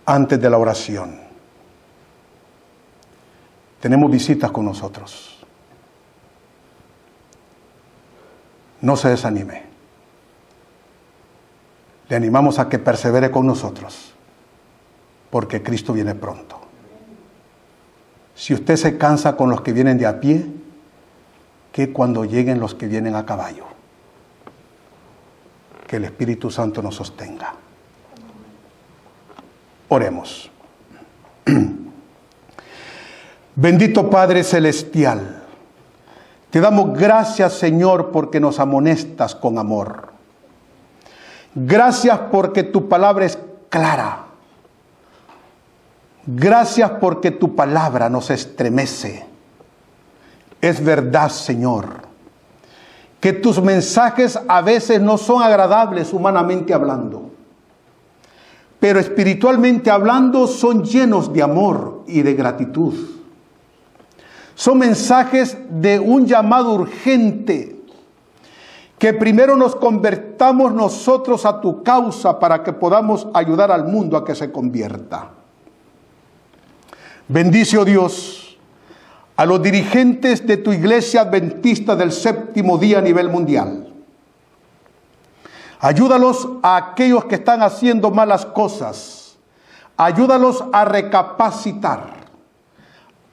Antes de la oración, tenemos visitas con nosotros. No se desanime. Le animamos a que persevere con nosotros, porque Cristo viene pronto. Si usted se cansa con los que vienen de a pie, ¿qué cuando lleguen los que vienen a caballo? Que el Espíritu Santo nos sostenga. Oremos. Bendito Padre Celestial, te damos gracias, Señor, porque nos amonestas con amor. Gracias porque tu palabra es clara. Gracias porque tu palabra nos estremece. Es verdad, Señor, que tus mensajes a veces no son agradables humanamente hablando, pero espiritualmente hablando son llenos de amor y de gratitud. Son mensajes de un llamado urgente, que primero nos convertamos nosotros a tu causa para que podamos ayudar al mundo a que se convierta. Bendice, oh Dios, a los dirigentes de tu Iglesia Adventista del Séptimo Día a nivel mundial. Ayúdalos a aquellos que están haciendo malas cosas. Ayúdalos a recapacitar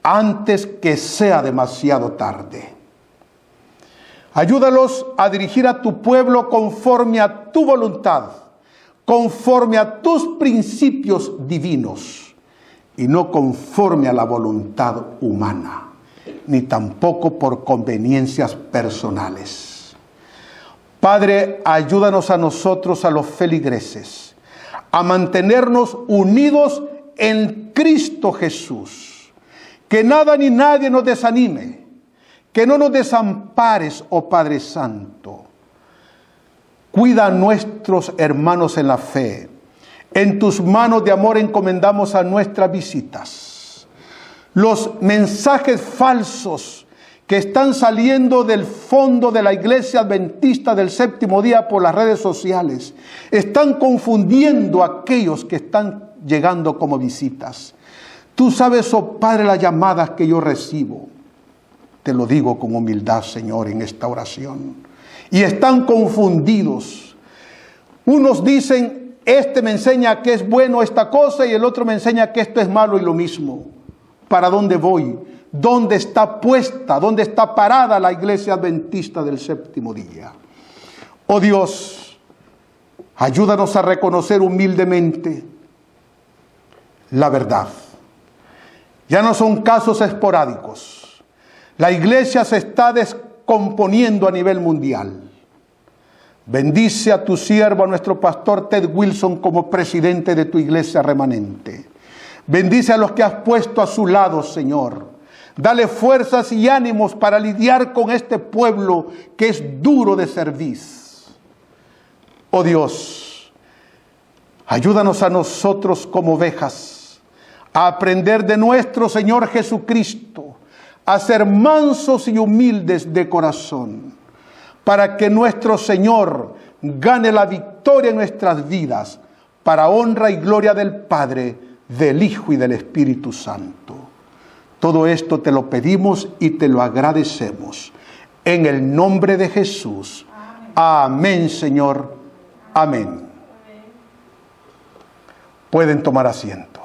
antes que sea demasiado tarde. Ayúdalos a dirigir a tu pueblo conforme a tu voluntad, conforme a tus principios divinos y no conforme a la voluntad humana, ni tampoco por conveniencias personales. Padre, ayúdanos a nosotros, a los feligreses, a mantenernos unidos en Cristo Jesús. Que nada ni nadie nos desanime. Que no nos desampares, oh Padre Santo. Cuida a nuestros hermanos en la fe. En tus manos de amor encomendamos a nuestras visitas. Los mensajes falsos que están saliendo del fondo de la Iglesia Adventista del Séptimo Día por las redes sociales están confundiendo a aquellos que están llegando como visitas. Tú sabes, oh Padre, las llamadas que yo recibo. Te lo digo con humildad, Señor, en esta oración. Y están confundidos. Unos dicen, este me enseña que es bueno esta cosa y el otro me enseña que esto es malo y lo mismo. ¿Para dónde voy? ¿Dónde está puesta? ¿Dónde está parada la Iglesia Adventista del Séptimo Día? Oh Dios, ayúdanos a reconocer humildemente la verdad. Ya no son casos esporádicos. La iglesia se está descomponiendo a nivel mundial. Bendice a tu siervo, a nuestro pastor Ted Wilson, como presidente de tu iglesia remanente. Bendice a los que has puesto a su lado, Señor. Dale fuerzas y ánimos para lidiar con este pueblo que es duro de cerviz. Oh Dios, ayúdanos a nosotros como ovejas a aprender de nuestro Señor Jesucristo, a ser mansos y humildes de corazón, para que nuestro Señor gane la victoria en nuestras vidas, para honra y gloria del Padre, del Hijo y del Espíritu Santo. Todo esto te lo pedimos y te lo agradecemos. En el nombre de Jesús. Amén, Señor. Amén. Pueden tomar asiento.